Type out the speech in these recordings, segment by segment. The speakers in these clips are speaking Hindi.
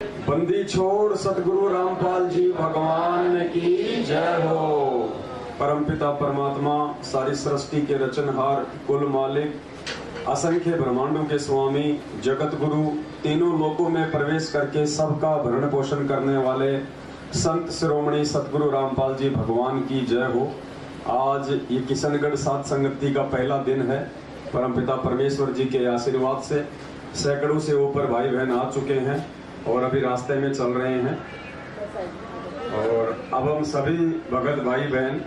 बंदी छोड़ सतगुरु रामपाल जी भगवान की जय हो। परमपिता परमात्मा सारी सृष्टि के रचनहार, कुल मालिक, असंख्य ब्रह्मांडों के स्वामी, जगत गुरु, तीनों लोकों में प्रवेश करके सबका भरण पोषण करने वाले संत शिरोमणि सतगुरु रामपाल जी भगवान की जय हो। आज ये किशनगढ़ सात संगति का पहला दिन है। परमपिता परमेश्वर जी के आशीर्वाद से सैकड़ों से ऊपर भाई बहन आ चुके हैं और अभी रास्ते में चल रहे हैं। और अब हम सभी भगत भाई बहन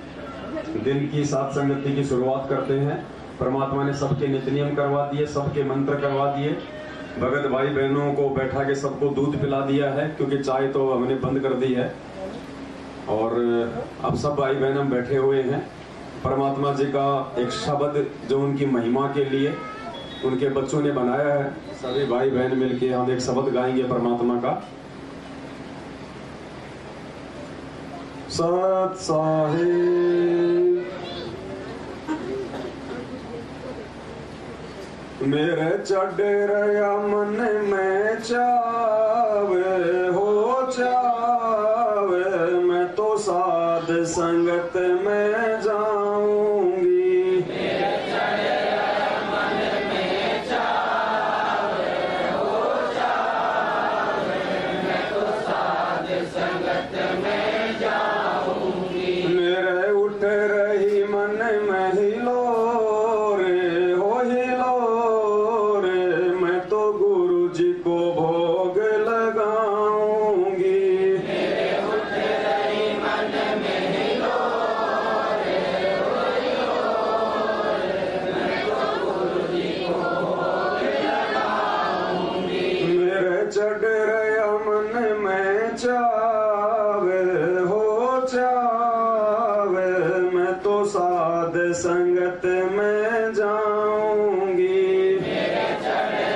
दिन की सात संगति की शुरुआत करते हैं। परमात्मा ने सबके नित्य नियम करवा दिए, सबके मंत्र करवा दिए। भगत भाई बहनों को बैठा के सबको दूध पिला दिया है, क्योंकि चाय तो हमने बंद कर दी है। और अब सब भाई बहन हम बैठे हुए हैं। परमात्मा जी का एक शब्द जो उनकी महिमा के लिए उनके बच्चों ने बनाया है, सभी भाई बहन मिलके हम एक शब्द गाएंगे परमात्मा का। सत साहिब मेरे चढ़ेया मन में चावे हो चावे, मैं तो साध संगत में जाऊंगी। संगत में जाऊंगी। मेरे चढ़े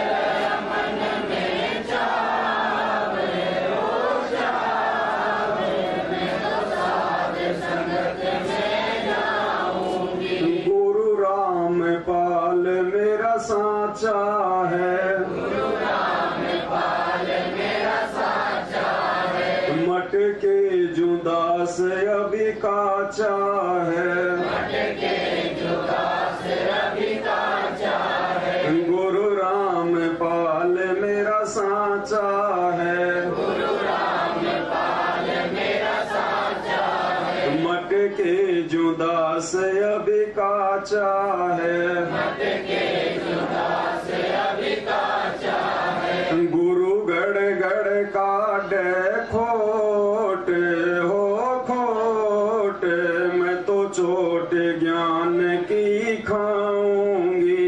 मन में चावे हो चावे, मैं तो साध संगत में जाऊंगी। गुरु रामपाल मेरा साचा है, गुरु रामपाल मेरा साचा है। मटके जुदास अभी काचा है, गुरु रामपाल मेरा साचा है, गुरु रामपाल मेरा साचा है। मटके जुदास अभी काचा है, मटके जुदास अभी काचा है। गुरु गड़ गड़ काटे खोट हो खोट, मैं तो चोट ज्ञान की खाऊंगी।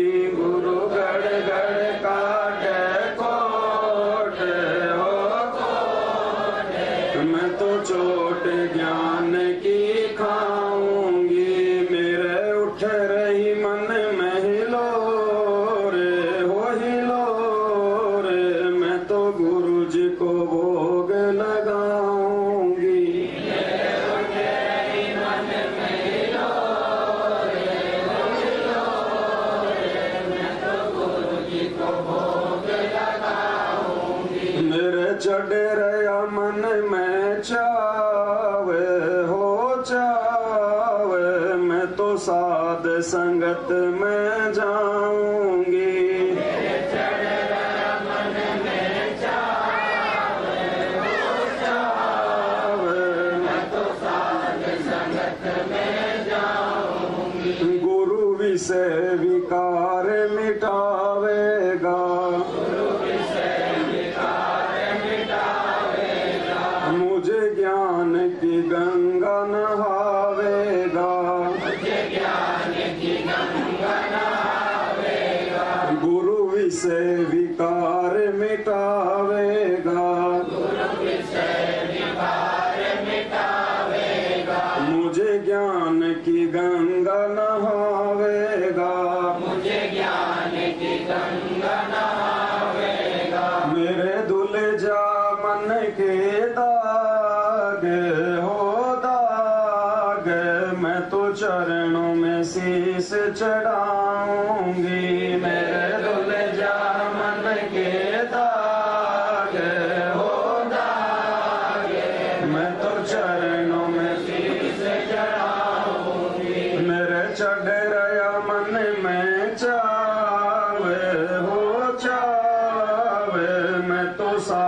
चोट ज्ञान की खाऊंगी। मेरे उठ रही मन में हिलोरे हो हिलोरे, मैं तो गुरु जी को भोग लगाऊंगी। मेरे उठ रही मन में हिलोरे हो हिलोरे, मैं तो गुरु जी को भोग लगाऊंगी। मेरे चढ़े रहा मन में चावे हो चावे, मैं तो साध संगत में जाऊंगी। मेरे चढ़े मन में चावे हो चावे, मैं तो साध संगत में जाऊंगी। गुरु विषय विकार मिटावेगा, मुझे ज्ञान की गंगा नहावेगा, मुझे ज्ञान की गंगा नहावेगा। गुरु विषय विकार मिटावेगा, गुरु विषय विकार मिटावेगा। मुझे ज्ञान की गंगा नहावेगा, मुझे ज्ञान की गंगा नहावेगा। मेरे दुले जा मन के दाग हो दाग, मैं तो चरणों में शीश चढ़ाऊंगी। मेरे दुल जा मन के दाग हो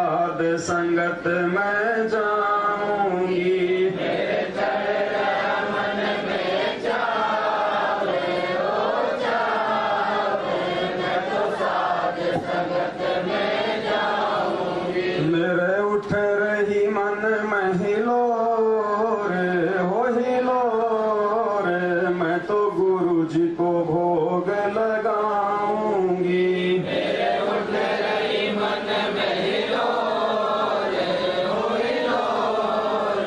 साध संगत में जाऊंगी। मेरे चढ़ गया मन में जावे हो जावे, मैं तो साध संगत में जाऊंगी। मेरे उठ रही मन में हिलोर हो हिलोर, मैं तो गुरु जी को भोग लगाऊंगी। मेरे उठ रही मन में हिलोर हो हिलोर,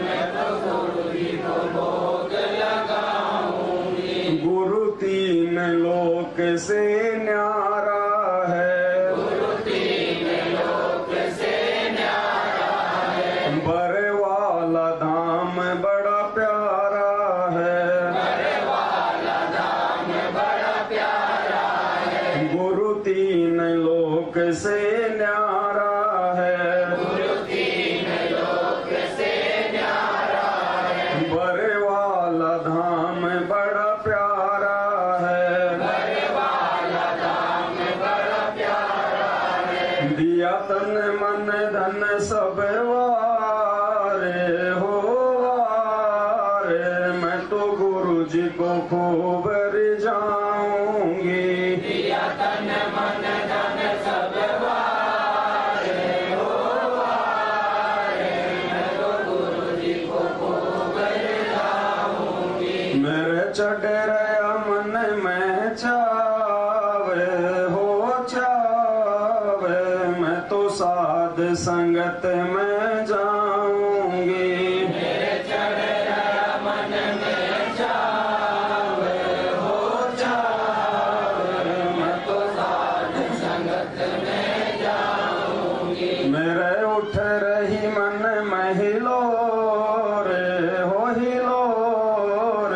मैं तो गुरु जी को भोग लगाऊंगी। गुरु तीन लोक से न्यारा है, गुरु तीन लोक से न्यारा है, बर वाला धाम बड़ा प्यारा है। बड़े वाला धाम बड़ा प्यारा है। गुरु तीन लोक से न्यारा है, गुरु तीन लोक से न्यारा है, बर वाला धाम बड़ा प्यारा है। बड़े वाला धाम बड़ा प्यारा है। दिया तन मन धन सब वारे हो वारे, मैं तो गुरु जी को खूब रिझाऊंगी। दिया तन मन धन सब वारे हो वारे, मैं तो गुरु जी को खूब रिझाऊंगी। मेरे चढ़ रहा मन में चावे हो चावे, मैं तो साध संगत में जाऊंगी। मेरे चढ़ रहा मन में जावे हो जावे, मैं तो साध संगत में जाऊंगी। मेरे उठ रही मन में हिलोर हो हिलोर,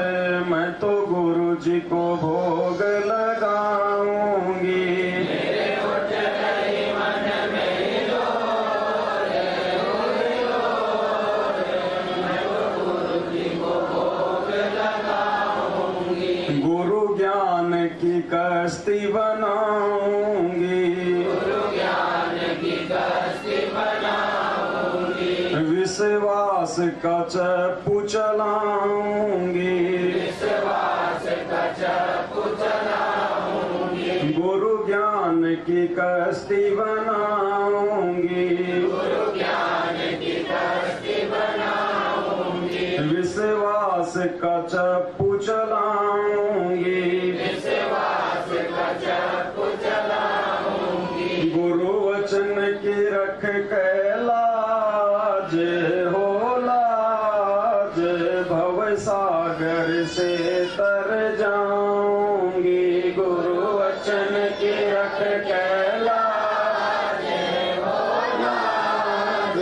मैं तो गुरु जी को भोग लगाऊंगी। मेरे उठ रही मन में हिलोर हो हिलोर, मैं तो गुरु जी को भोग लगाऊंगी। गुरु ज्ञान की कश्ती बनाऊंगी, गुरु ज्ञान की कश्ती बनाऊंगी। विश्वास का चप्पू चलाऊंगी। विश्वास का चप्पू चलाऊंगी। गुरु ज्ञान की कश्ती बनाऊंगी। गुरु ज्ञान की कश्ती बनाऊंगी। विश्वास का चप्पू चलाऊंगी। विश्वास का चप्पू चलाऊंगी। गुरु वचन की रख कैलाज हो लाज, भव सागर से तर जाऊंगी। गुरु वचन की रख कैलाज हो लाज,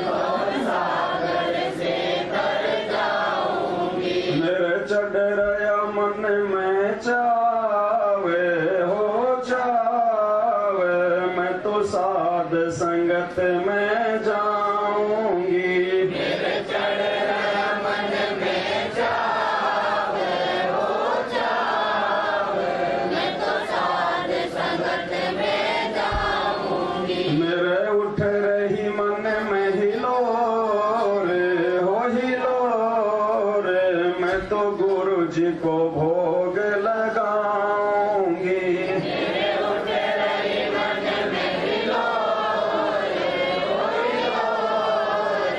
भव सागर से तर जाऊंगी। मेरे चढ़ रहा मन में चावे हो चावे, मैं तो साध संगत में जाऊंगी। मेरे चढ़ रहा मन में जावे हो जावे, मैं तो साध संगत में जाऊंगी। मेरे उठ रही मन में हिलोर हो हिलोर, मैं तो गुरु जी को भोग लगाऊंगी। मेरे उठ रही मन में हिलोर हो हिलोर,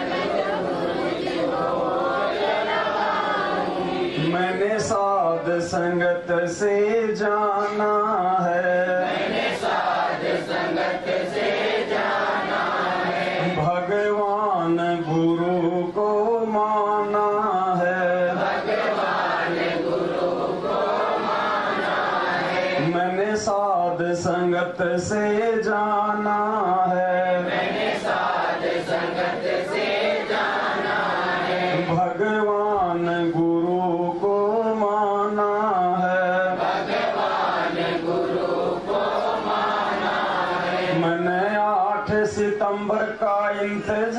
मैं तो गुरु जी को भोग लगाऊंगी। मैंने साध संगत से जाना है, मैंने साध संगत से जाना है। भगवान गुरु को माना है। भगवान गुरु को माना है। मैंने साध संगत से जाना है। मैंने साध संगत से जाना है। भगवान गुरु को माना है। भगवान गुरु को माना है। मैंने 8 सितंबर का इंतजार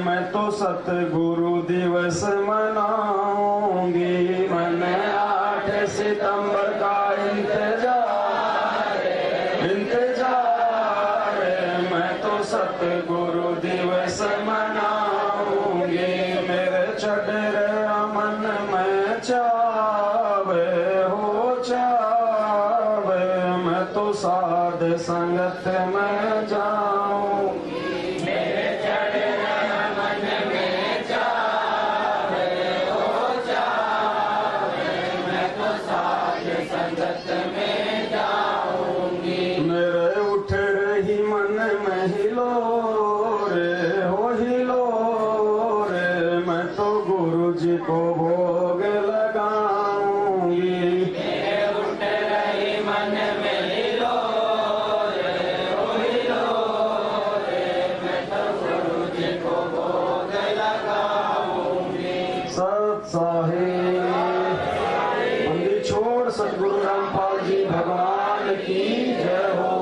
मैं तो सतगुरु दिवस मनाऊंगी। मैंने 8 सितंबर का इंतजार सतगुरु दिवस मनाऊंगी। मेरे चढ़ मन में चावे हो चावे, मैं तो साध संगत में जाऊं। मेरे चढ़ मन में चावे हो चावे, मैं तो साध संगत में जाऊंगी। मेरे उठ रही मन में हिलोरे हो हिलोरे, मैं तो गुरु जी को भोग लगाऊंगी। मेरे उठ रही मन में हिलोरे हो हिलोरे, मैं तो गुरु जी को भोग लगाऊंगी। सत साहिब बंदी छोड़ सतगुरु रामपाल जी भगवान की जय हो।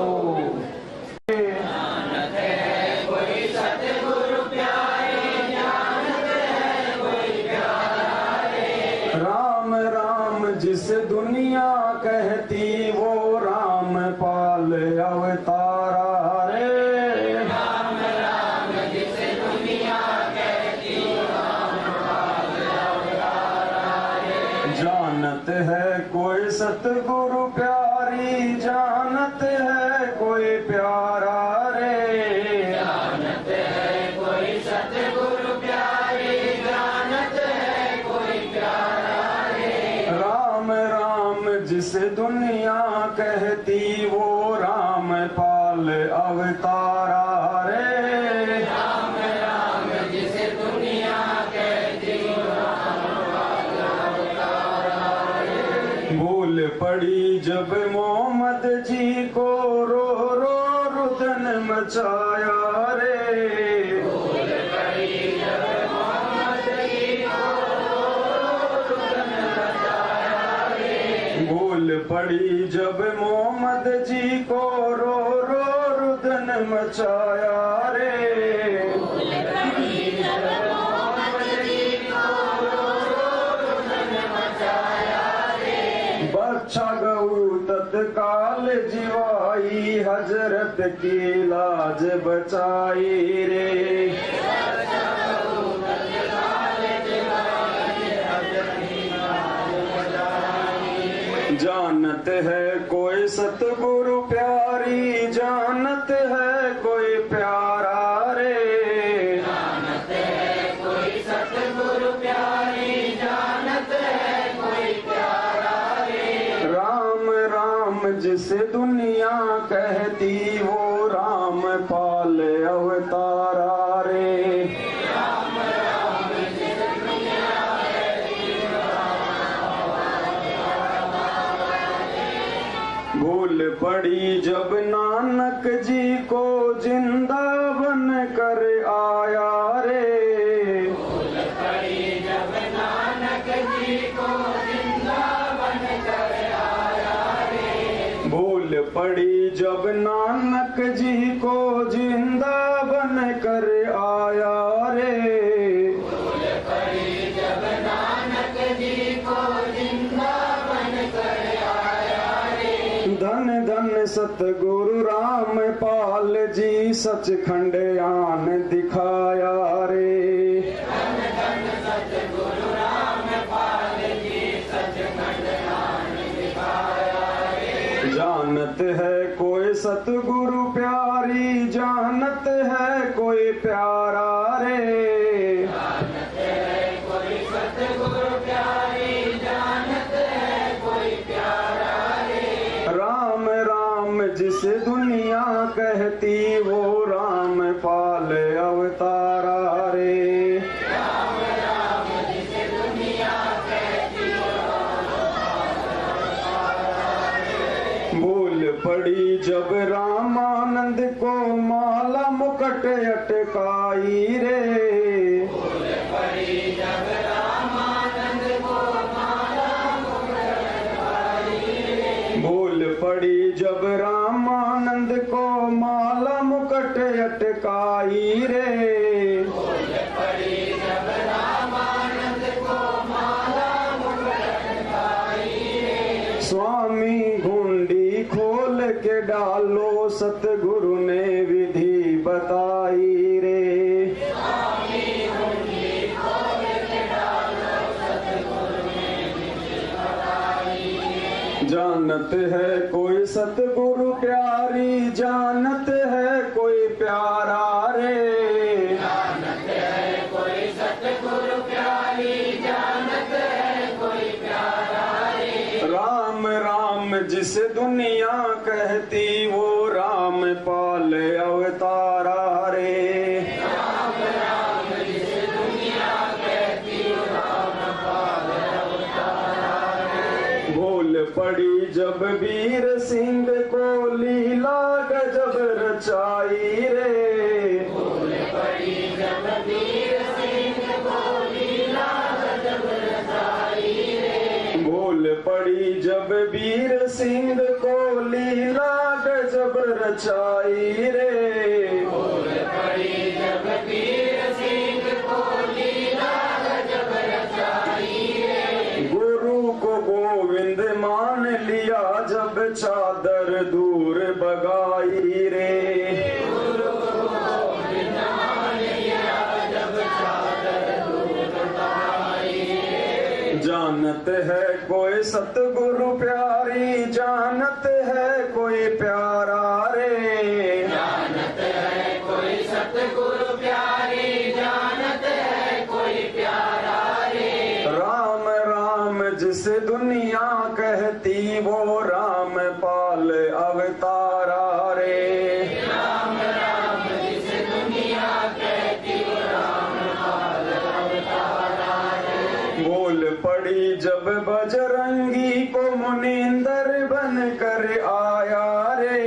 जानत है कोई सतगुरु प्यारे, जानत है कोई प्यारा रे। राम राम जिस दुनिया कहती, वो राम पाल अवतारा रे। राम राम जिस दुनिया कहती, राम पाल अवतारा रे। जानत है कोई सतगुरु प्यारी, जानत है कोई प्यारा रे। जानत है कोई सतगुरु प्यारे, जानत है कोई प्यारा रे। राम राम जिस दुनिया कहती, वो राम पाल अवतारा रे। राम राम जिस दुनिया कहती, राम पाल अवतारा रे। भूल पड़ी जब मोहम्मद जी को, रो रो रुदन मचाया रे। भूल पड़ी जब मोहम्मद जी को, रुदन मचाया रे। भूल पड़ी जब मोहम्मद जी को, रो रो रुदन मचाया रे। भूल पड़ी जब मोहम्मद जी को, रुदन मचाया रे। बच्चा गऊ तत्काल जीवाई, हजरत की लाज बचाई रे। जानत है कोई सतगुरु प्यारी, जानत है कोई प्यारा रे। जानत है कोई सतगुरु प्यारी, जानत है कोई प्यारा रे। राम राम जिस दुनिया कहती, वो राम पाल अवतारा रे। राम राम जिस दुनिया कहती, भूल पड़ी जब नानक जी को, जिंदा बन कर आया रे। भूल पड़ी जब नानक जी को, जिंदा बन कर आया रे। भूल पड़ी जब नानक जी को, जिंदा बन कर आया रे। भूल पड़ी जब नानक जी को, जिंदा बन कर आया रे। धन धन सतगुरु रामपाल जी, सचखंड आन दिखाया रे। धन धन सतगुरु रामपाल जी, सचखंड आन दिखाया रे। जानत है कोई सतगुरु प्यारी, जानत है कोई प्यारा रे। जानत है कोई सतगुरु प्यारी, जानत है कोई प्यारा रे। राम राम जिस दुनिया कहती, वो राम पाल अवतारा रे। राम राम जिस दुनिया कहती, भूल पड़ी जब रामानंद को, माला मुकुट अटकाई रे। भूल पड़ी जब रामानंद को, माला मुकुट अटकाई रे। भूल पड़ी जब रामानंद को, माला मुकुट अटकाई रे। भूल पड़ी जब रामानंद को, माला मुकुट अटकाई रे। स्वामी घुंडी खोल के डालो, सतगुरु ने विधि बताई रे। जानत है कोई सतगुरु प्यारी, जानत है कोई प्यारा रे। जानत है कोई सतगुरु प्यारी, जानत है कोई प्यारा रे। राम राम जिसे दुनिया कहती, वो राम पाल अवतारा रे। राम राम जिसे दुनिया कहती, राम पाल अवतारा रे। भूल पड़ी जब वीर सिंह को लीला गजब रचाई रे। भूल पड़ी जब वीर सिंह को लीला गजब रचाई रे। भूल पड़ी जब वीर सिंह को लीला गजब रचाई रे। भूल पड़ी जब वीर सिंह को लीला गजब रचाई रे। गुरु को गोविंद मान लिया जब चादर दूर बगाई रे। गुरु गोविंद मान लिया जब चादर दूर बगाई रे। जानत है कोई सतगुरु प्यारी, जानत है कोई प्यारा रे। जानत है कोई सतगुरु प्यारी, जानत है कोई प्यारा रे। राम राम जिसे दुनिया कहती, वो राम पाल अवतारा रे। राम राम जिसे दुनिया कहती, राम पाल अवतारा रे। बोल पड़ी जब बजरंगी को मुनिंदर बन कर आया रे।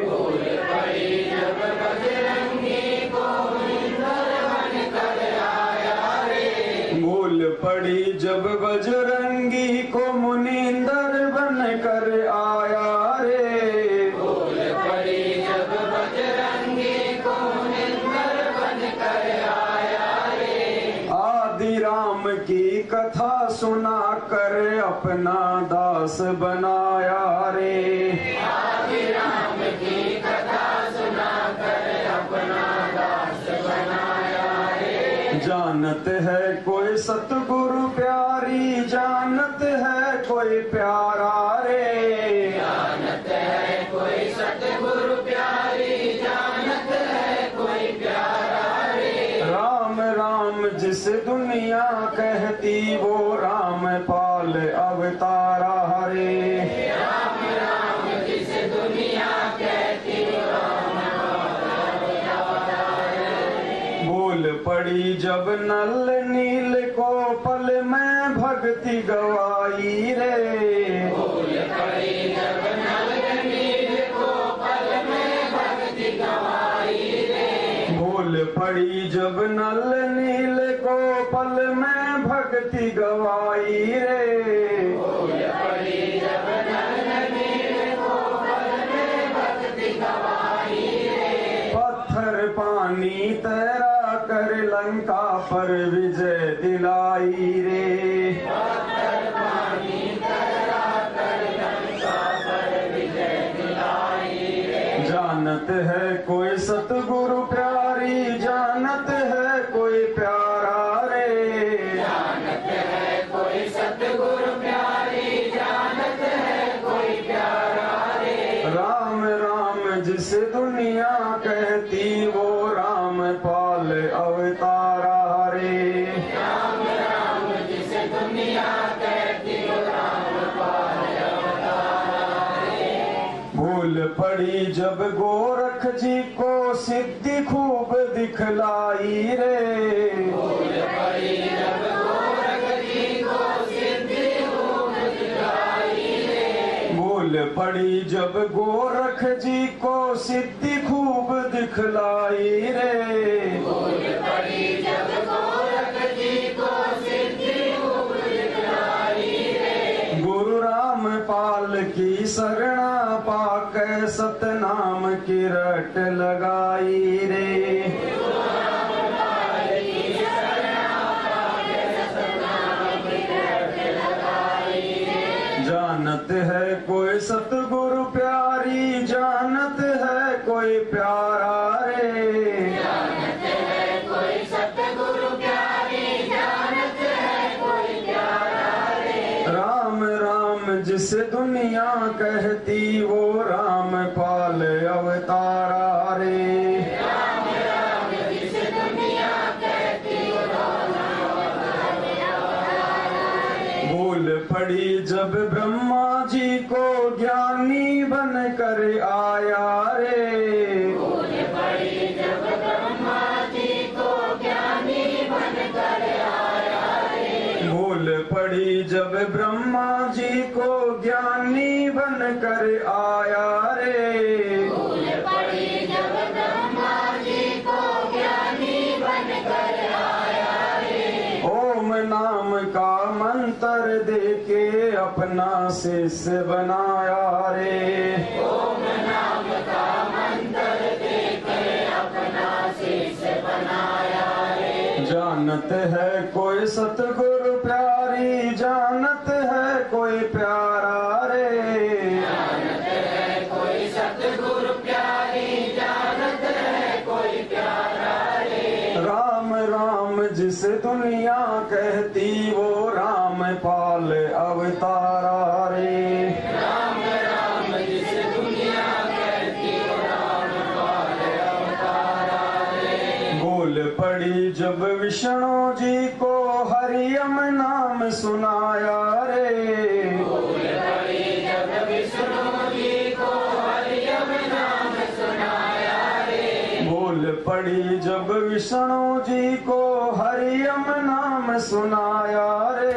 भूल पड़ी जब बजरंगी को मुनिंदर बन कर आया रे। भूल पड़ी जब बजरंगी को मुनिंदर बन कर आया रे। भूल पड़ी जब बजरंगी को मुनिंदर बन कर आया रे। आदि राम की कथा सुना कर अपना दास बनाया रे। आदि राम की कथा सुना कर अपना दास बनाया रे। जानत है कोई सतगुरु प्यारी, जानत है कोई प्यारा रे। जानत है कोई सतगुरु प्यारी, जानत है कोई प्यारा रे। राम राम जिस दुनिया कहती, वो राम पाल अवतारा रे। राम राम जिसे दुनिया कहती, राम पाल अवतारा रे। भूल पड़ी जब नल नील को पल में भक्ति गवाई रे। भूल पड़ी जब नल नील को पल में भक्ति गवाई रे। भूल पड़ी जब नल नील को पल में भक्ति गवाई रे। भूल पड़ी जब नल नील को पल में भक्ति गवाई रे। पत्थर पानी तैरा कर लंका पर विजय दिलाई रे। पत्थर पानी तैरा कर लंका पर विजय दिलाई रे। जानत है कोई सतगुरु प्यारी, जानत है कोई प्यारा रे। जानत है कोई सतगुरु प्यारी, जानत है कोई प्यारा रे। राम राम जिस दुनिया कहती, वो राम पाल अवतारा रे। राम राम जिसे दुनिया कहती, राम पाल अवतारा रे। भूल पड़ी जब गोरख जी को सिद्धि खूब दिखलाई रे। भूल पड़ी जब गोरख जी को सिद्धि खूब दिखाई रे। भूल पड़ी जब गोरख जी को सिद्धि खूब दिखलाई रे। भूल पड़ी जब गोरख जी को सिद्धि खूब दिखलाई रे। गुरु राम पाल की शरणा पाक सतनाम की रट लगाई रे। जानत है कोई सतगुरु प्यारी, जानत है कोई प्यारा रे। पाल अवतारा रे। राम राम जिस दुनिया कहती भूल पड़ी जब ब्रह्मा जी को ज्ञानी बन कर आया रे। भूल पड़ी जब ब्रह्मा जी को ज्ञानी बन कर आया रे। भूल पड़ी जब ब्रह्मा जी को ज्ञानी बन कर आया रे। भूल पड़ी जब ब्रह्मा जी को ज्ञानी बन कर आया रे। ओम नाम का मंत्र देके अपना शिष्य बनाया रे। ओम नाम का मंत्र देके अपना शिष्य बनाया रे। जानत है कोई सतगुरु प्यारी, जानत है कोई प्यारा रे। जानत है कोई सतगुरु प्यारी, जानत है कोई प्यारा रे। राम राम जिस दुनिया कहती वो राम पाल अवतारा रे। राम राम जिस दुनिया कहती वो राम पाल अवतारा रे। भूल पड़ी जब विष्णु जी को हरियम नाम सुनाया रे। भूल पड़ी जब विष्णु जी को हरियम नाम सुनाया रे। भूल पड़ी जब विष्णु जी को हरियम नाम सुनाया रे।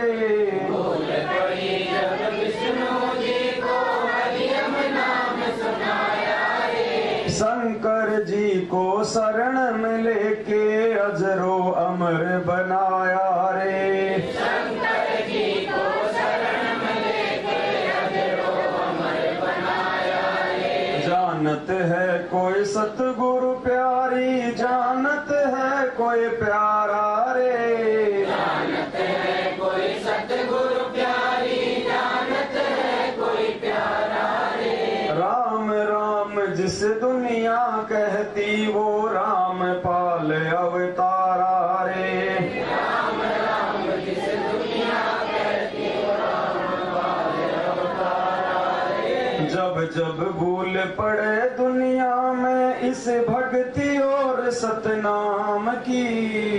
भूल पड़ी जब विष्णु जी को हरियम नाम सुनाया रे। शंकर जी को शरण में लेके अजरो अमर बनाया रे। शंकर जी को शरण में लेके अजरो अमर बनाया रे। जानत है कोई सतगुरु प्यारी, जानत है कोई प्यारा रे। जानत है कोई सतगुरु प्यारी, जानत है कोई प्यारा रे। राम राम जिस दुनिया कहती वो राम पाल अवतारा रे। राम राम जिस दुनिया कहती वो राम पाल अवतारा रे। जब जब भूल पड़े दुनिया में इस भक्ति और सतनाम की।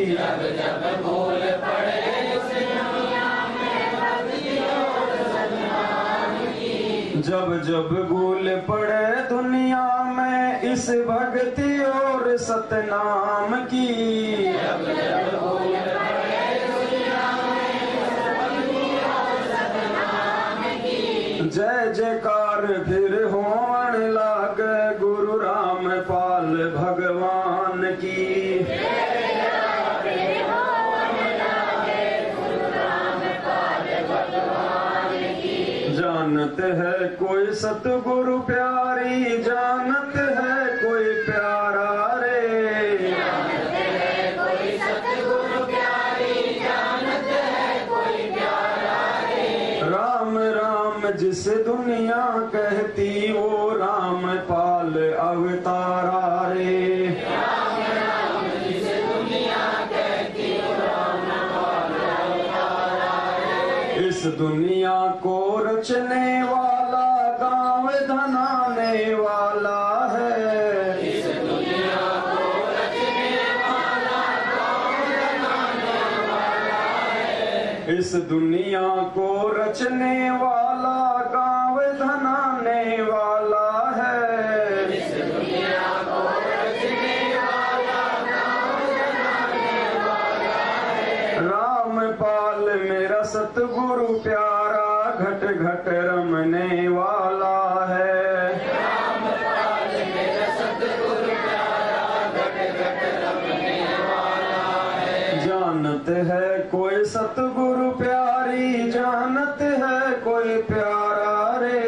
जब जब भूल पड़े उस दुनिया में भक्ति और सतनाम की। जब जब भूल पड़े दुनिया में इस भक्ति और सतनाम की। जब जब भूल पड़े दुनिया में भक्ति और सतनाम की। जय जयकार फिर होवन लाग गुरु राम पाल भगवान की। जानत है कोई सतगुरु प्यारी, जानत है कोई प्यारा रे। जानत है कोई सतगुरु प्यारी, जानत है कोई प्यारा रे। राम राम जिस दुनिया कहती वो राम पाल अवतारा रे। राम राम जिस दुनिया कहती वो राम पाल अवतारा रे। इस दुनिया को रचने वाला गाँव धनाने वाला है। इस दुनिया को रचने वाला गाँव बनाने वाला है। इस दुनिया को रचने वाला गाँव धनाने वाला है। इस दुनिया को रचने वाला गाँव बनाने वाला है। राम पाल मेरा सतगुरु प्यारा घट घट रमने वाला है। राम पाल मेरा सतगुरु प्यारा घट घट रमने वाला है। जानत है कोई सतगुरु प्यारी, जानत है कोई प्यारा रे।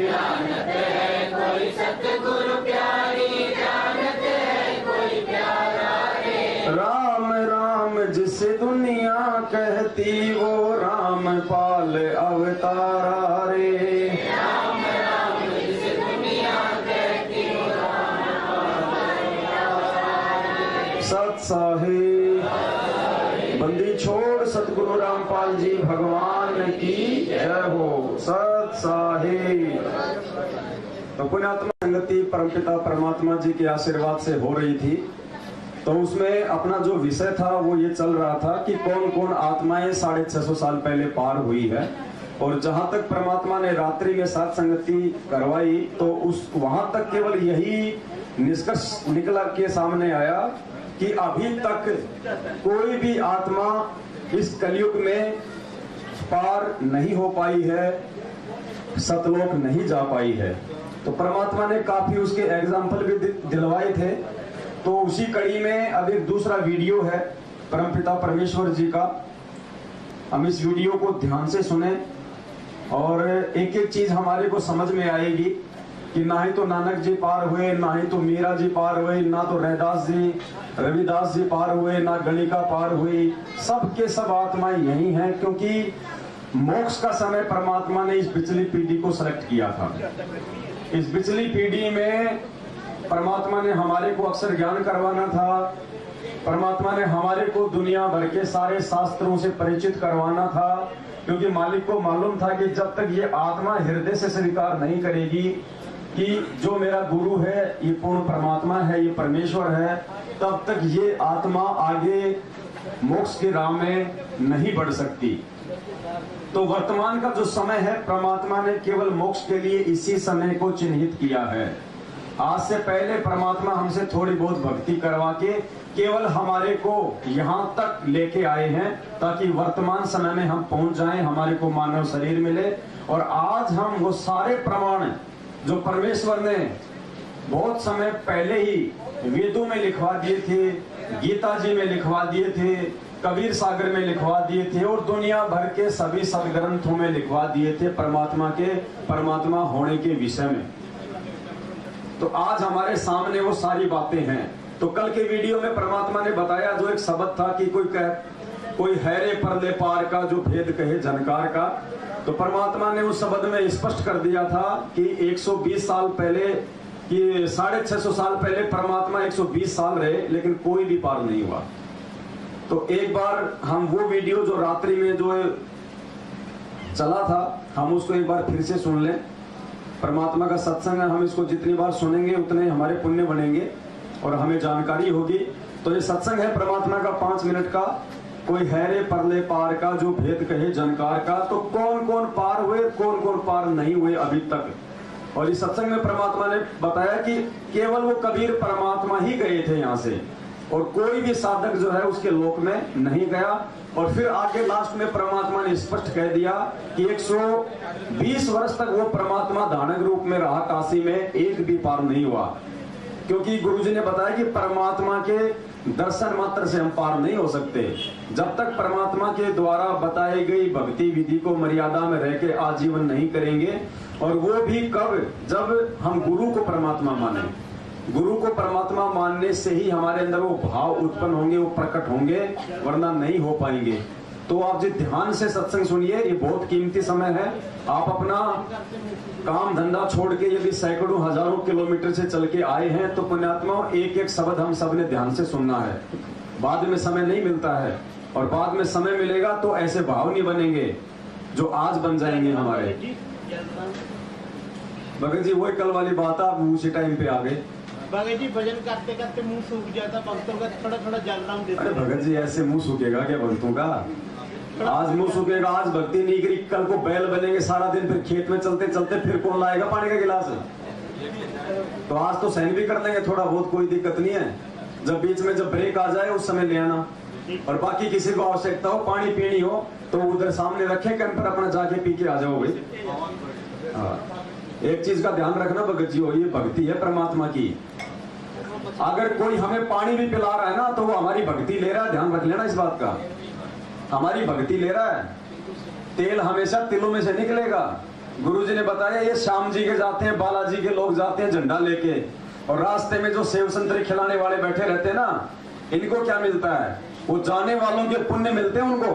जानत है कोई सतगुरु प्यारी, जानत है कोई प्यारा रे। राम राम जिस दुनिया कहती वो राम पाल अवतारा रे। राम राम जिस दुनिया कहती वो राम पाल अवतारा रे। सत साहिब बंदी छोड़ सतगुरु रामपाल जी भगवान की जय हो। सत साहिब। तो पुण्यात्मा संगति परमपिता परमात्मा जी के आशीर्वाद से हो रही थी। तो उसमें अपना जो विषय था वो ये चल रहा था कि कौन कौन आत्माएं 650 साल पहले पार हुई है। और जहां तक परमात्मा ने रात्रि में साथ संगति करवाई तो उस वहां तक केवल यही निष्कर्ष निकला के सामने आया कि अभी तक कोई भी आत्मा इस कलयुग में पार नहीं हो पाई है, सतलोक नहीं जा पाई है। तो परमात्मा ने काफी उसके एग्जाम्पल भी दिलवाए थे। तो उसी कड़ी में अब एक दूसरा वीडियो है परमपिता परमेश्वर जी का। हम इस वीडियो को ध्यान से सुने और एक एक चीज हमारे को समझ में आएगी कि ना ही तो नानक जी पार हुए, ना ही तो मीरा जी पार हुए, ना तो रैदास जी रविदास जी पार हुए, ना गणिका पार हुई। सब के सब आत्माएं यही हैं, क्योंकि मोक्ष का समय परमात्मा ने इस पिछली पीढ़ी को सेलेक्ट किया था। इस पिछली पीढ़ी में परमात्मा ने हमारे को अक्षर ज्ञान करवाना था। परमात्मा ने हमारे को दुनिया भर के सारे शास्त्रों से परिचित करवाना था, क्योंकि मालिक को मालूम था कि जब तक ये आत्मा हृदय से स्वीकार नहीं करेगी कि जो मेरा गुरु है ये पूर्ण परमात्मा है, ये परमेश्वर है, तब तक ये आत्मा आगे मोक्ष की राह में नहीं बढ़ सकती। तो वर्तमान का जो समय है परमात्मा ने केवल मोक्ष के लिए इसी समय को चिन्हित किया है। आज से पहले परमात्मा हमसे थोड़ी बहुत भक्ति करवा के केवल हमारे को यहाँ तक लेके आए हैं ताकि वर्तमान समय में हम पहुंच जाएं, हमारे को मानव शरीर मिले। और आज हम वो सारे प्रमाण जो परमेश्वर ने बहुत समय पहले ही वेदों में लिखवा दिए थे, गीता जी में लिखवा दिए थे, कबीर सागर में लिखवा दिए थे और दुनिया भर के सभी सदग्रंथों में लिखवा दिए थे परमात्मा होने के विषय में। तो आज हमारे सामने वो सारी बातें हैं। तो कल के वीडियो में परमात्मा ने बताया जो एक शब्द था कि कोई हैरे परले पार का जो भेद कहे जनकार का। तो परमात्मा ने उस शब्द में स्पष्ट कर दिया था कि 120 साल पहले कि 650 साल पहले परमात्मा 120 साल रहे लेकिन कोई भी पार नहीं हुआ। तो एक बार हम वो वीडियो जो रात्रि में जो चला था हम उसको एक बार फिर से सुन लें। परमात्मा का सत्संग है, हम इसको जितनी बार सुनेंगे उतने हमारे पुण्य बनेंगे और हमें जानकारी होगी। तो ये सत्संग है परमात्मा का 5 मिनट का। कोई हैरे परले पार का जो भेद कहे जनकार का। तो कौन कौन पार हुए, कौन कौन पार नहीं हुए अभी तक। और इस सत्संग में परमात्मा ने बताया कि केवल वो कबीर परमात्मा ही गए थे यहाँ से और कोई भी साधक जो है उसके लोक में नहीं गया। और फिर आगे लास्ट में परमात्मा ने स्पष्ट कह दिया कि 120 वर्ष तक वो परमात्मा धानक रूप में रहा काशी में, एक भी पार नहीं हुआ। क्योंकि गुरुजी ने बताया कि परमात्मा के दर्शन मात्र से हम पार नहीं हो सकते। जब तक परमात्मा के द्वारा बताई गई भक्ति विधि को मर्यादा में रह के आजीवन नहीं करेंगे। और वो भी कब, जब हम गुरु को परमात्मा माने। गुरु को परमात्मा मानने से ही हमारे अंदर वो भाव उत्पन्न होंगे, वो प्रकट होंगे, वरना नहीं हो पाएंगे। तो आप जी ध्यान से सत्संग सुनिए, ये बहुत कीमती समय है। आप अपना काम धंधा छोड़ के यदि सैकड़ों हजारों किलोमीटर से चल के आए हैं तो पुण्यात्मा एक एक शब्द हम सब ने ध्यान से सुनना है। बाद में समय नहीं मिलता है और बाद में समय मिलेगा तो ऐसे भाव नहीं बनेंगे जो आज बन जाएंगे हमारे। भगत जी वही कल वाली बात, आप उसी टाइम पे आ गए। भगत जी भजन करते करते मुंह सूख जाता भक्तों का, थोड़ा थोड़ा जल नाम देते। अरे भगत जी ऐसे मुंह सूखेगा क्या भक्तों का? आज मुंह सूखेगा, आज भक्ति नहीं करी, कल को बैल बनेंगे सारा दिन, फिर खेत में चलते चलते फिर कौन लाएगा पानी का गिलास? तो आज तो सहन भी कर लेंगे थोड़ा बहुत, कोई दिक्कत नहीं है। जब बीच में जब ब्रेक आ जाए उस समय ले आना। और बाकी किसी को आवश्यकता हो, पानी पीनी हो तो उधर सामने रखे कैंपर, अपना जाके पी के आ जाओ भाई। एक चीज का ध्यान रखना भगत जी हो, ये भक्ति है परमात्मा की। अगर कोई हमें पानी भी पिला रहा है ना तो वो हमारी भक्ति ले रहा है, ध्यान रख लेना इस बात का। हमारी भक्ति ले रहा है। तेल हमेशा तिलों में से निकलेगा। गुरुजी ने बताया ये श्याम जी के जाते हैं, बालाजी के लोग जाते हैं झंडा लेके, और रास्ते में जो सेव संतरे खिलाने वाले बैठे रहते हैं ना, इनको क्या मिलता है? वो जाने वालों के पुण्य मिलते हैं उनको।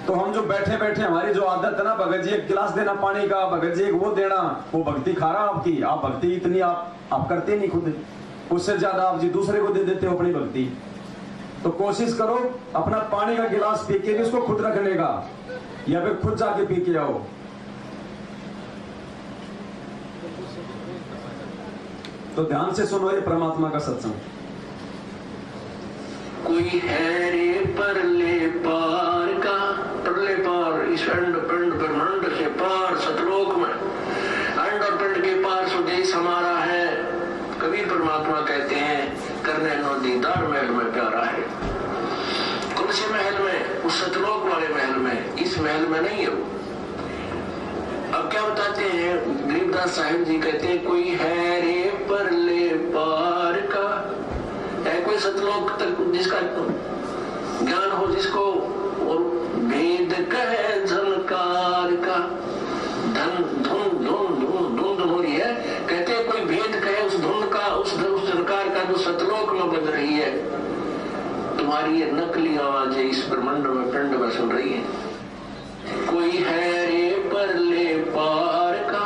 तो हम जो बैठे बैठे हमारी जो आदत है ना, भगत जी एक गिलास देना पानी का, भगत जी एक वो देना, वो भक्ति खा रहा आपकी। आप भक्ति इतनी आप करते नहीं खुद, उससे ज्यादा आप जी दूसरे को दे देते हो अपनी भक्ति। तो कोशिश करो अपना पानी का गिलास पी के उसको खुद रखने का, या फिर खुद जाके पी के आओ। तो ध्यान से सुनो ये परमात्मा का सत्संग। कोई है रे परले पार का, परले पार इस अंड पिंड ब्रह्मांड से पार सतलोक में, अंड और पिंड के पार स्वदेश हमारा है। कबीर परमात्मा कहते हैं करने नो दीदार महल में प्यारा है। कौन से महल में? उस सतलोक वाले महल में, इस महल में नहीं है वो। अब क्या बताते हैं गरीबदास साहिब जी, कहते हैं कोई है रे परले पार का, है कोई सतलोक तक जिसका ज्ञान हो, जिसको और भेद कहे झनकार का, धन धुन धुन धुन धुन हो रही है, कहते हैं कोई भेद कहे उस धुन का, उस झनकार का जो सतलोक में बज रही है। तुम्हारी ये नकली आवाज है इस ब्रह्मांड में पिंड में सुन रही है। कोई है रे परले पार का,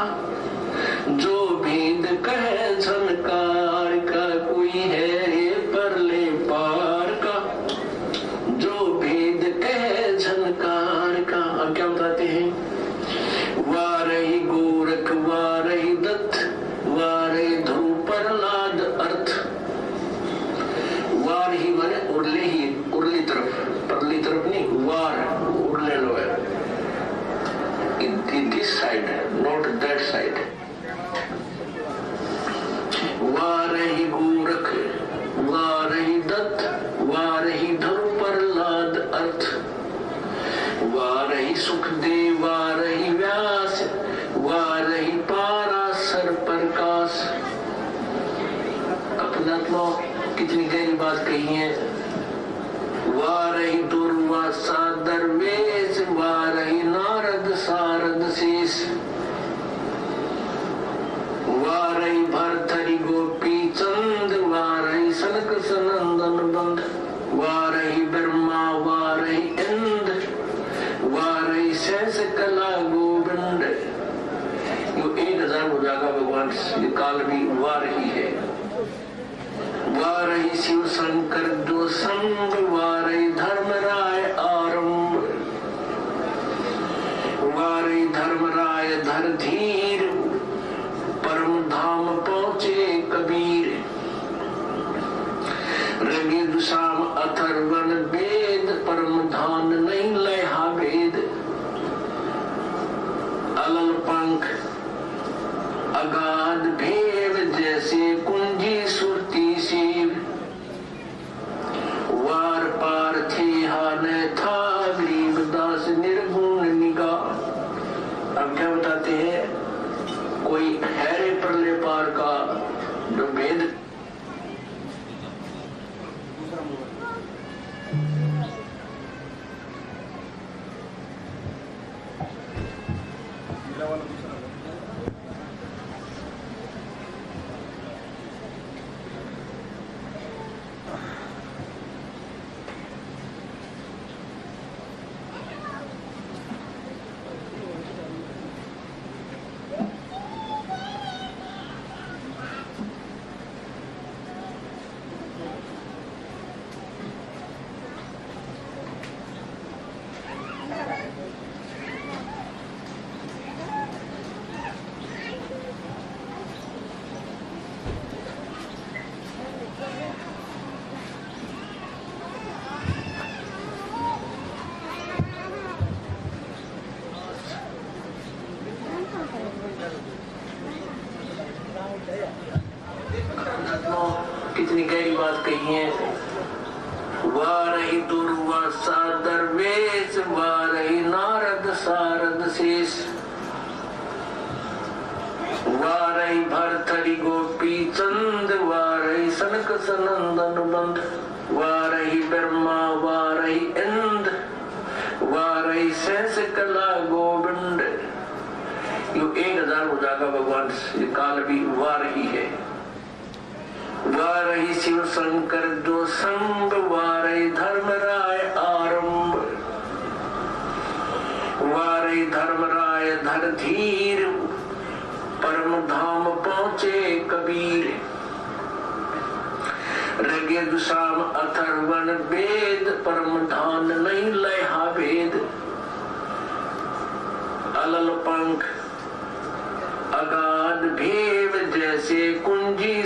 जो भेद कहे झनकार का, कोई है रे परले पार का, जो भेद कहे झनकार का। अब क्या बताते हैं? वारही गोरख वारही दत्त, वारही ध्रुव प्रहलाद अर्थ। वार ही माने उरले ही, उरली तरफ, परली तरफ नहीं, वार उरले लो है, this side, not that side. वारही Gorakh वारही Dutt, वारही ध्रुव प्रहलाद अर्थ, वारही सुखदेव वारही व्यास, वारही पाराशर प्रकाश। अपना तो कितनी गहरी बात कही है। वारही दुर्वासा दरवेश, वारही नारद सारद शेष, वारही भरथरी गोपी चंद, वारही सनक सनंदन बंद, वारही ब्रह्मा वारही इंद्र, वारही शेष कला गोविंद। यो 1000 हो जाएगा भगवान, ये काल भी वार ही है। वारही शिव शंकर दो संग, वारही धर्मराय आरंभ, वारही धर्मराय धर धीर, परम धाम पहुंचे कबीर। रगे दुशाम अथर्वण वेद, परम धान नहीं लहा भेद। अलल पंख अगाध भेव, जैसे कुंजी सुरती शिव। वार पार थे हाने था, गरीबदास निर्गुण निगाह। अब क्या बताते हैं? कोई हैरे परले पार का जो भेद कितनी गहरी बात कही है। वारही दुर्वासा दरवेश, वारही नारद सारद शेष, वारही भरथरी गोपी चंद, वारही सनक सनंदन बंद, वारही ब्रह्मा वारही इंद्र, वारही शेष कला गोविंद। यो 1000 हो जाएगा भगवान, ये काल भी वार ही है। वारही शिव शंकर दो संग, वारही धर्मराय आरंभ, वारही धर्मराय धर धीर, परम धाम पहुंचे कबीर। रगे दुशाम अथर्वण वेद, परम धान नहीं लहा भेद। अलल पंख अगाध भेव, जैसे कुंजी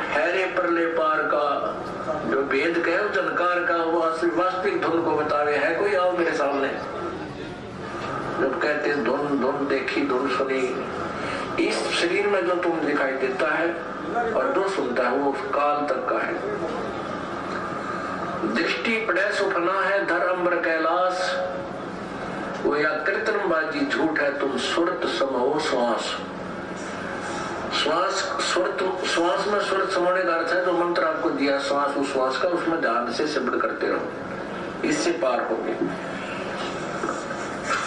हैरे परले पार का जो भेद कहे जनकार का वो वास्तविक धुन को बतावे है कोई आओ मेरे सामने। जब कहते धुन धुन देखी धुन सुनी, इस शरीर में जो तुम दिखाई देता है और जो सुनता है वो काल तक का है। दृष्टि पड़े सुपना है धर अम्बर कैलाश, वो या कृत्रिम बाजी झूठ है तुम सुरत समो श्वास। श्वास में सुरत समाने का अर्थ है जो मंत्र आपको दिया श्वास उस श्वास का, उसमें ध्यान से शब्द करते रहो, इससे पार होंगे।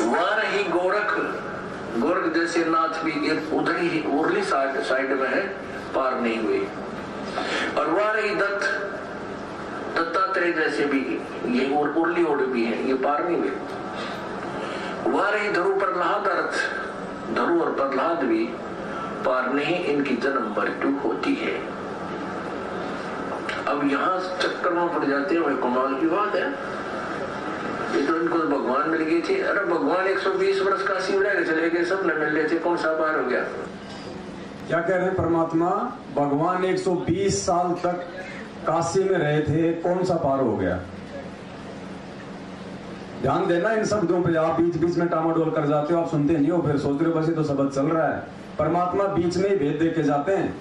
वार ही गोरख जैसे नाथ भी उधर ही उर्ली साइड में है, पार नहीं हुए। और वार ही दत्तात्रेय जैसे भी ये उर्ली ओड भी है, ये पार नहीं हुए। वार ही धरु प्रहलाद अर्थ धरु और प्रहलाद भी पार नहीं, इनकी जन्म मृत्यु होती है। अब यहाँ चक्कर में पड़ जाते हैं, कमाल की बात है। ये तो इनको भगवान मिल गई थी। अरे भगवान 120 वर्ष काशी में चले गए, सब न मिल रहे थे, कौन सा पार हो गया? क्या कह रहे हैं परमात्मा? भगवान 120 साल तक काशी में रहे थे, कौन सा पार हो गया? ध्यान देना इन शब्दों पे, आप बीच बीच में टामाडोल कर जाते हो, आप सुनते नहीं हो, फिर सोच रहे हो बस ये तो शब्द चल रहा है। परमात्मा बीच में ही भेद दे के जाते हैं।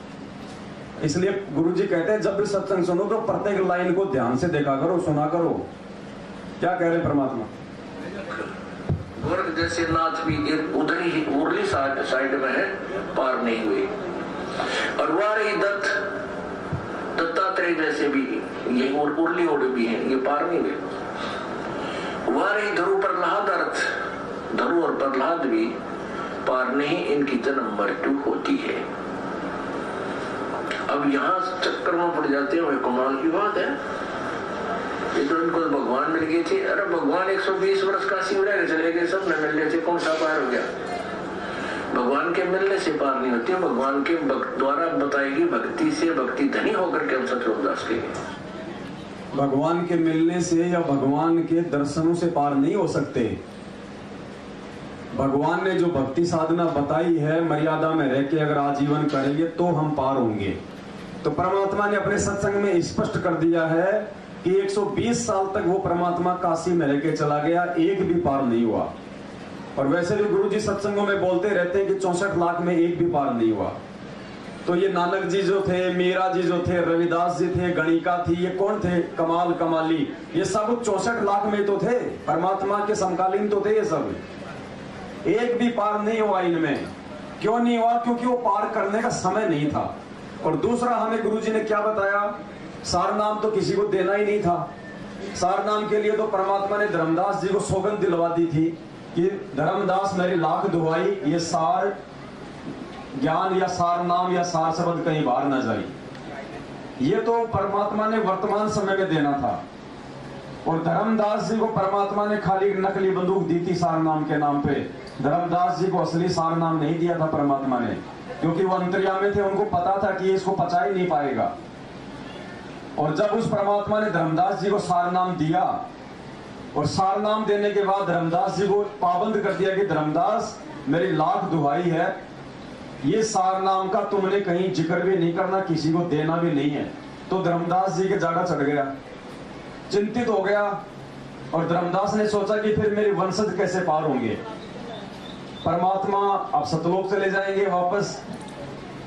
इसलिए गुरुजी कहते हैं जब भी सत्संग सुनो तो प्रत्येक लाइन को ध्यान से देखा करो, सुना करो। क्या कह रहे हैं परमात्मा? गोरख जैसे नाथ भी उधर ही उर्ली साइड में है, पार नहीं हुए। और वार ही दत्तात्रेय जैसे भी ये उर्ली ओड भी है, ये पार नहीं हुए। वार ही धरु प्रहलाद अर्थ धरु और प्रहलाद भी पार नहीं, इनकी जन्म मृत्यु होती है। अब यहाँ चक्कर में पड़ जाते हैं, कमाल की बात है। ये तो इनको भगवान मिल गई थी। अरे भगवान 120 वर्ष काशी में चले गए, सब न मिल रहे थे, कौन सा पार हो गया? भगवान के मिलने से पार नहीं होती, भगवान के द्वारा बताएगी भक्ति से, भक्ति धनी होकर के हम सतलोकदास के भगवान के मिलने से या भगवान के दर्शनों से पार नहीं हो सकते। भगवान ने जो भक्ति साधना बताई है, मर्यादा में रह के अगर आजीवन करेंगे तो हम पार होंगे। तो परमात्मा ने अपने सत्संग में स्पष्ट कर दिया है कि 120 साल तक वो परमात्मा काशी में रह के चला गया, एक भी पार नहीं हुआ। और वैसे भी गुरुजी सत्संगों में बोलते रहते हैं कि 64 लाख में एक भी पार नहीं हुआ। तो ये नानक जी जो थे, मीरा जी जो थे, रविदास जी थे, गणिका थी, ये कौन थे? कमाल कमाली, ये सब 64 लाख में तो थे, परमात्मा के समकालीन तो थे ये सब। एक भी पार नहीं हुआ इनमें। क्यों नहीं हुआ? क्योंकि वो पार करने का समय नहीं था। और दूसरा हमें गुरुजी ने क्या बताया? सार नाम तो किसी को देना ही नहीं था। सार नाम के लिए तो परमात्मा ने धर्मदास जी को सौगंध दिलवा दी थी कि धर्मदास मेरी लाख दुआई, ये सार ज्ञान या सार नाम या सार शब्द कहीं बाहर न जाए। ये तो परमात्मा ने वर्तमान समय में देना था। और धर्मदास जी को परमात्मा ने खाली नकली बंदूक दी थी सार नाम के नाम पे। धर्मदास जी को असली सार नाम नहीं दिया था परमात्मा ने, क्योंकि वो अंतर्यामी थे, उनको पता था कि इसको पचा ही नहीं पाएगा। और जब उस परमात्मा ने धर्मदास जी को सार नाम दिया, और सार नाम देने के बाद धर्मदास जी को पाबंद कर दिया कि धर्मदास मेरी लाख दुहाई है, ये सार नाम का तुमने कहीं जिक्र भी नहीं करना, किसी को देना भी नहीं है। तो धर्मदास जी के जाड़ा चढ़ गया, चिंतित हो गया। और धर्मदास ने सोचा कि फिर मेरे वंशज कैसे पार होंगे? परमात्मा अब सतलोक चले जाएंगे वापस,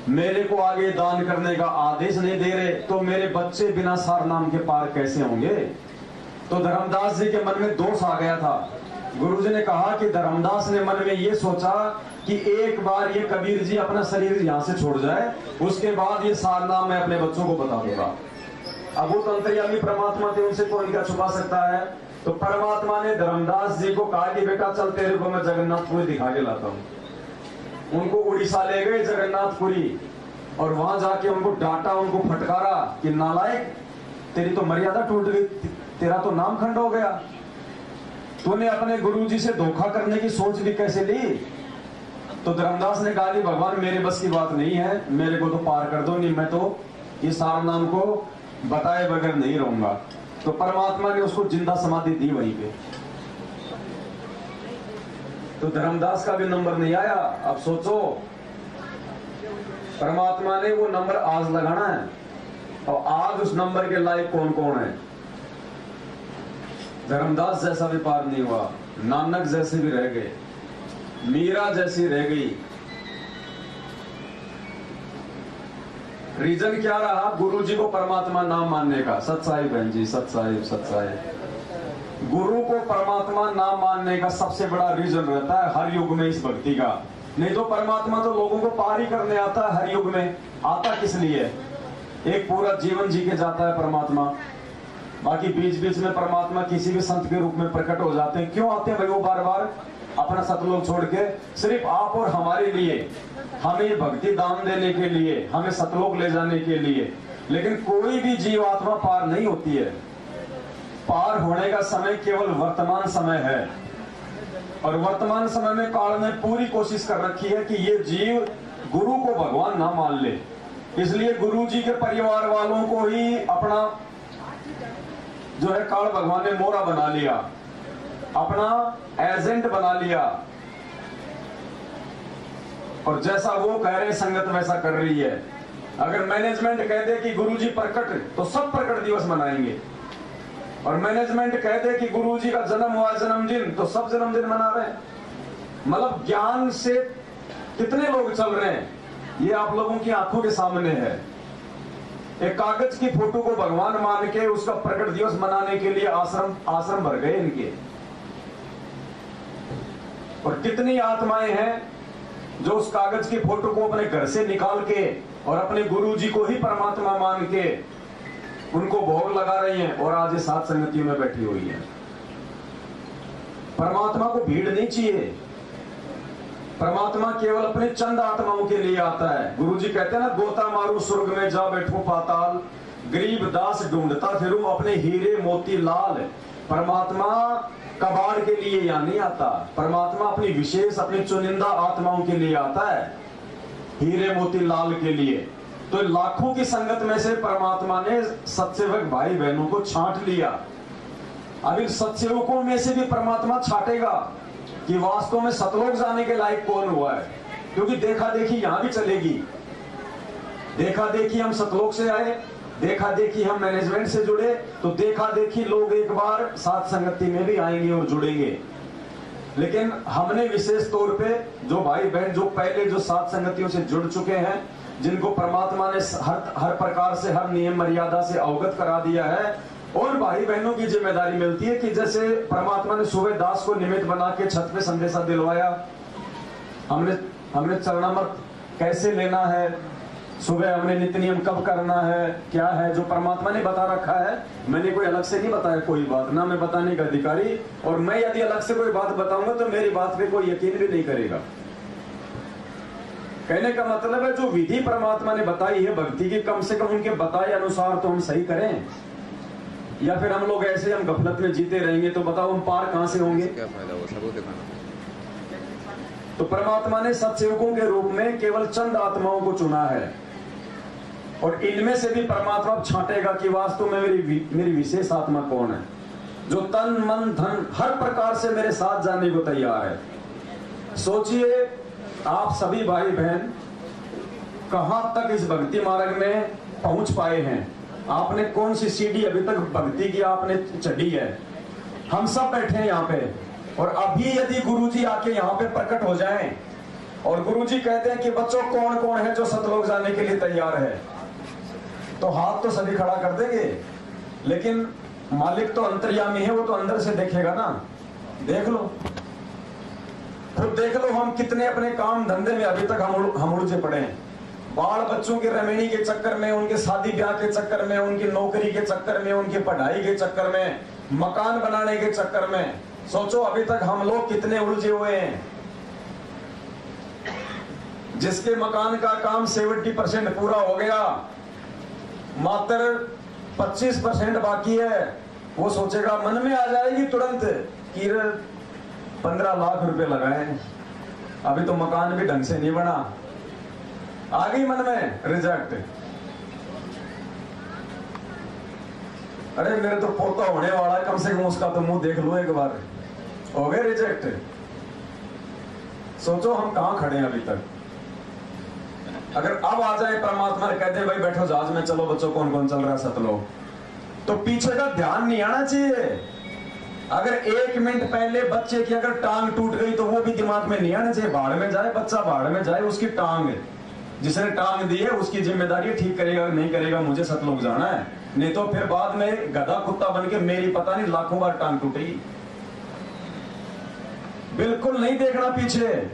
मेरे को आगे दान करने का आदेश नहीं दे रहे, तो मेरे बच्चे बिना सार नाम के पार कैसे होंगे? तो धर्मदास जी के मन में दोष आ गया था। गुरुजी ने कहा कि धर्मदास ने मन में ये सोचा कि एक बार ये कबीर जी अपना शरीर यहाँ से छोड़ जाए, उसके बाद ये सार नाम मैं अपने बच्चों को बता दूंगा। अब वो तो अंतर्यामी परमात्मा थे, उनसे कौन क्या छुपा सकता है? तो परमात्मा ने धर्मदास जी को कहा कि बेटा चल तेरे को मैं जगन्नाथपुरी दिखा के लाता हूँ। उनको उड़ीसा ले गए जगन्नाथपुरी, और वहां जाके उनको डांटा, उनको फटकारा कि नालायक, तेरी तो मर्यादा टूट गई, तेरा तो नाम खंड हो गया, तूने अपने गुरुजी से धोखा करने की सोच भी कैसे ली? तो धर्मदास ने कहा कि भगवान मेरे बस की बात नहीं है, मेरे को तो पार कर दो, नहीं मैं तो इस सार नाम को बताए बगैर नहीं रहूंगा। तो परमात्मा ने उसको जिंदा समाधि दी वहीं पे। तो धर्मदास का भी नंबर नहीं आया। अब सोचो, परमात्मा ने वो नंबर आज लगाना है। और आज उस नंबर के लायक कौन कौन है? धर्मदास जैसा भी पार नहीं हुआ, नानक जैसे भी रह गए, मीरा जैसी रह गई। रीजन क्या रहा? गुरु जी को परमात्मा नाम मानने का। सत्साहिब बहन जी, सत्साहिब सत्साहिब। गुरु को परमात्मा नाम मानने का सबसे बड़ा रीजन रहता है हर युग में इस भक्ति का। नहीं तो परमात्मा तो लोगों को पार ही करने आता है। हर युग में आता किस लिए? एक पूरा जीवन जी के जाता है परमात्मा। बाकी बीच बीच में परमात्मा किसी भी संत के रूप में प्रकट हो जाते हैं। क्यों आते हैं भाई वो बार बार? अपना सतलोक छोड़ के सिर्फ आप और हमारे लिए, हमें भक्ति दान देने के लिए, हमें सतलोक ले जाने के लिए। लेकिन कोई भी जीवात्मा पार नहीं होती है। पार होने का समय केवल वर्तमान समय है, और वर्तमान समय में काल ने पूरी कोशिश कर रखी है कि ये जीव गुरु को भगवान ना मान ले। इसलिए गुरु जी के परिवार वालों को ही अपना जो है काल भगवान ने मोरा बना लिया, अपना एजेंट बना लिया। और जैसा वो कह रहे संगत वैसा कर रही है। अगर मैनेजमेंट कह दे कि गुरुजी प्रकट, तो सब प्रकट दिवस मनाएंगे। और मैनेजमेंट कह दे कि गुरुजी का जन्म हुआ जन्मदिन, तो सब जन्मदिन मना रहे हैं। मतलब ज्ञान से कितने लोग चल रहे हैं ये आप लोगों की आंखों के सामने है। एक कागज की फोटो को भगवान मान के उसका प्रकट दिवस मनाने के लिए आश्रम भर गए इनके। और कितनी आत्माएं हैं जो उस कागज की फोटो को अपने घर से निकाल के और अपने गुरु जी को ही परमात्मा मान के उनको भोग लगा रही हैं, और आज ये सात संगतियों में बैठी हुई है। परमात्मा को भीड़ नहीं चाहिए। परमात्मा केवल अपने चंद आत्माओं के लिए आता है। गुरु जी कहते हैं ना, गोता मारू स्वर्ग में जा बैठूं पाताल, गरीब दास ढूंढता फिरूं अपने हीरे मोती लाल। परमात्मा कबाड़ के लिए यहाँ नहीं आता। परमात्मा अपनी विशेष, अपनी चुनिंदा आत्माओं के लिए आता है, हीरे मोती लाल के लिए। तो लाखों की संगत में से परमात्मा ने सत्सेवक भाई बहनों को छांट लिया। अब इन सत्सेवकों में से भी परमात्मा छाटेगा कि वास्तव में सतलोक जाने के लायक कौन हुआ है। क्योंकि देखा देखी यहां भी चलेगी। देखा देखी हम सतलोक से आए, देखा देखी हम मैनेजमेंट से जुड़े, तो देखा देखी लोग एक बार साथ संगति में भी आएंगे और जुड़ेंगे। लेकिन हमने विशेष तौर पे जो भाई बहन जो पहले जो साथ संगतियों से जुड़ चुके हैं, जिनको परमात्मा ने हर प्रकार से, हर नियम मर्यादा से अवगत करा दिया है, और भाई बहनों की जिम्मेदारी मिलती है कि जैसे परमात्मा ने सुबह दास को निमित्त बना के छत पे संदेशा दिलवाया, हमने चरणामृत कैसे लेना है, सुबह हमने नित्य नियम कब करना है, क्या है, जो परमात्मा ने बता रखा है। मैंने कोई अलग से नहीं बताया कोई बात, ना मैं बताने का अधिकारी, और मैं यदि अलग से कोई बात बताऊंगा तो मेरी बात पे कोई यकीन भी नहीं करेगा। कहने का मतलब है जो विधि परमात्मा ने बताई है भक्ति की, कम से कम उनके बताए अनुसार तो हम सही करें, या फिर हम लोग ऐसे हम गफलत में जीते रहेंगे तो बताओ हम पार कहां से होंगे? क्या फायदा वो सबूत दिखाना। तो परमात्मा ने सत्सेवकों के रूप में केवल चंद आत्माओं को चुना है, और इनमें से भी परमात्मा छांटेगा कि वास्तव में मेरी विशेष आत्मा कौन है, जो तन मन धन हर प्रकार से मेरे साथ जाने को तैयार है। सोचिए आप सभी भाई बहन कहां तक इस भक्ति मार्ग में पहुंच पाए हैं। आपने कौन सी सीढ़ी अभी तक भक्ति की आपने चढ़ी है। हम सब बैठे हैं यहाँ पे, और अभी यदि गुरुजी आके यहाँ पे प्रकट हो जाएं और गुरुजी कहते हैं कि बच्चों कौन कौन है जो सतलोक जाने के लिए तैयार है, तो हाथ तो सभी खड़ा कर देंगे। लेकिन मालिक तो अंतर्यामी है, वो तो अंदर से देखेगा ना। देख लो, खुद देख लो हम कितने अपने काम धंधे में अभी तक हम उलझे पड़े हैं। बाल बच्चों के रमणी के चक्कर में, उनके शादी ब्याह के चक्कर में, उनकी नौकरी के चक्कर में, उनकी पढ़ाई के चक्कर में, मकान बनाने के चक्कर में। सोचो अभी तक हम लोग कितने उलझे हुए हैं। जिसके मकान का काम 70% पूरा हो गया, मात्र 25% बाकी है, वो सोचेगा, मन में आ जाएगी तुरंत कि 15 लाख रुपए लगाए, अभी तो मकान भी ढंग से नहीं बना। आ गई मन में रिजेक्ट। अरे मेरे तो पोता होने वाला है, कम से कम उसका तो मुंह देख लो एक बार। हो गए रिजेक्ट। सोचो हम कहां खड़े हैं अभी तक। अगर अब आ जाए परमात्मा ने कहते भाई बैठो जहाज में चलो बच्चों, कौन कौन चल रहा है सतलोक, तो पीछे का ध्यान नहीं आना चाहिए। अगर 1 मिनट पहले बच्चे की अगर टांग टूट गई तो वो भी दिमाग में नहीं आना चाहिए। भाड़ में जाए बच्चा, भाड़ में जाए, उसकी टांग जिसने टांग दी है उसकी जिम्मेदारी, ठीक करेगा नहीं करेगा, मुझे सतलोक जाना है, नहीं तो फिर बाद में गधा कुत्ता बन के मेरी पता नहीं लाखों बार टांग टूटेगी। बिल्कुल नहीं देखना पीछे।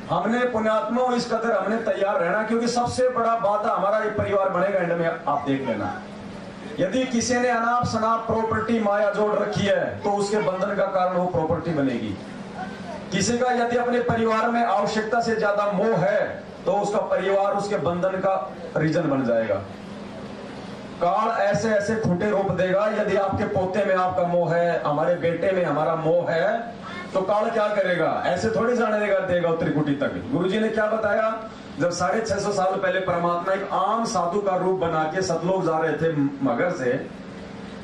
हमने पुण्यात्मा इस कदर हमने तैयार रहना, क्योंकि सबसे बड़ा बात हमारा एक परिवार बनेगा एंड में, आप देख लेना। यदि किसी ने अनाप शनाप प्रॉपर्टी माया जोड़ रखी है तो उसके बंधन का कारण वो प्रॉपर्टी बनेगी। किसी का यदि अपने परिवार में आवश्यकता से ज्यादा मोह है तो उसका परिवार उसके बंधन का रीजन बन जाएगा। काल ऐसे ऐसे खूंटे रोप देगा। यदि आपके पोते में आपका मोह है, हमारे बेटे में हमारा मोह है, तो काल क्या करेगा? ऐसे थोड़ी जाने देगा उत्तरी कुटी तक। गुरुजी ने क्या बताया, जब 650 साल पहले परमात्मा एक आम साधु का रूप बना के सतलोक जा रहे थे मगर से,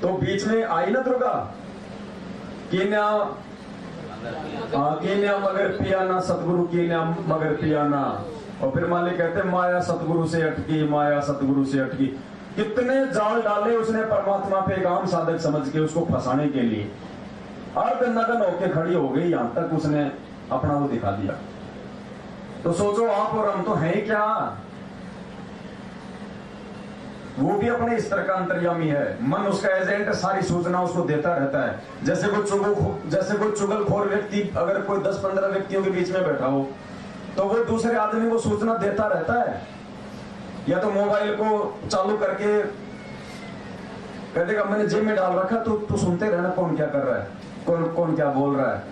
तो बीच में आई ना दुर्गा, कीन्या मगर पियाना, सतगुरु कीन्या मगर पियाना। और फिर मालिक कहते माया सतगुरु से अटकी, माया सतगुरु से अटकी। कितने जाल डाले उसने परमात्मा पे एक आम साधक समझ के उसको फंसाने के लिए। अर्ध नगन होके खड़ी हो गई, यहां तक उसने अपना वो दिखा दिया। तो सोचो आप और हम तो है ही क्या। वो भी अपने इस तरह का अंतर्यामी है। मन उसका एजेंट, सारी सूचना उसको देता रहता है। जैसे कोई चुगलखोर व्यक्ति अगर कोई 10-15 व्यक्तियों के बीच में बैठा हो तो वो दूसरे आदमी को सूचना देता रहता है। या तो मोबाइल को चालू करके कह देगा मैंने जेब में डाल रखा, तू सुनते रहना कौन क्या कर रहा है, कौन क्या बोल रहा है।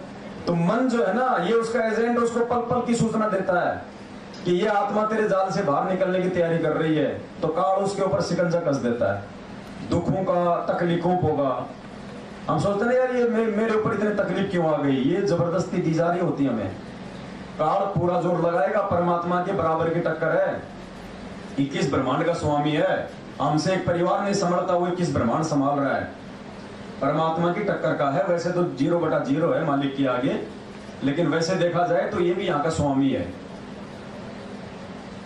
तो मन जो है ना, ये उसका एजेंट, उसको पल पल की सूचना देता है कि ये आत्मा तेरे जाल से बाहर निकलने की तैयारी कर रही है। तो काल उसके ऊपर शिकंजा कस देता है, दुखों का, तकलीफों होगा। हम सोचते हैं यार ये मेरे ऊपर इतनी तकलीफ क्यों आ गई, ये जबरदस्ती दी जा रही होती हमें। काल पूरा जोर लगाएगा, परमात्मा के बराबर की टक्कर है, 21 ब्रह्मांड का स्वामी है। हमसे एक परिवार नहीं संभलता, वो 21 ब्रह्मांड संभाल रहा है, परमात्मा की टक्कर का है। वैसे तो 0/0 है मालिक के आगे, लेकिन वैसे देखा जाए तो ये भी यहाँ का स्वामी है।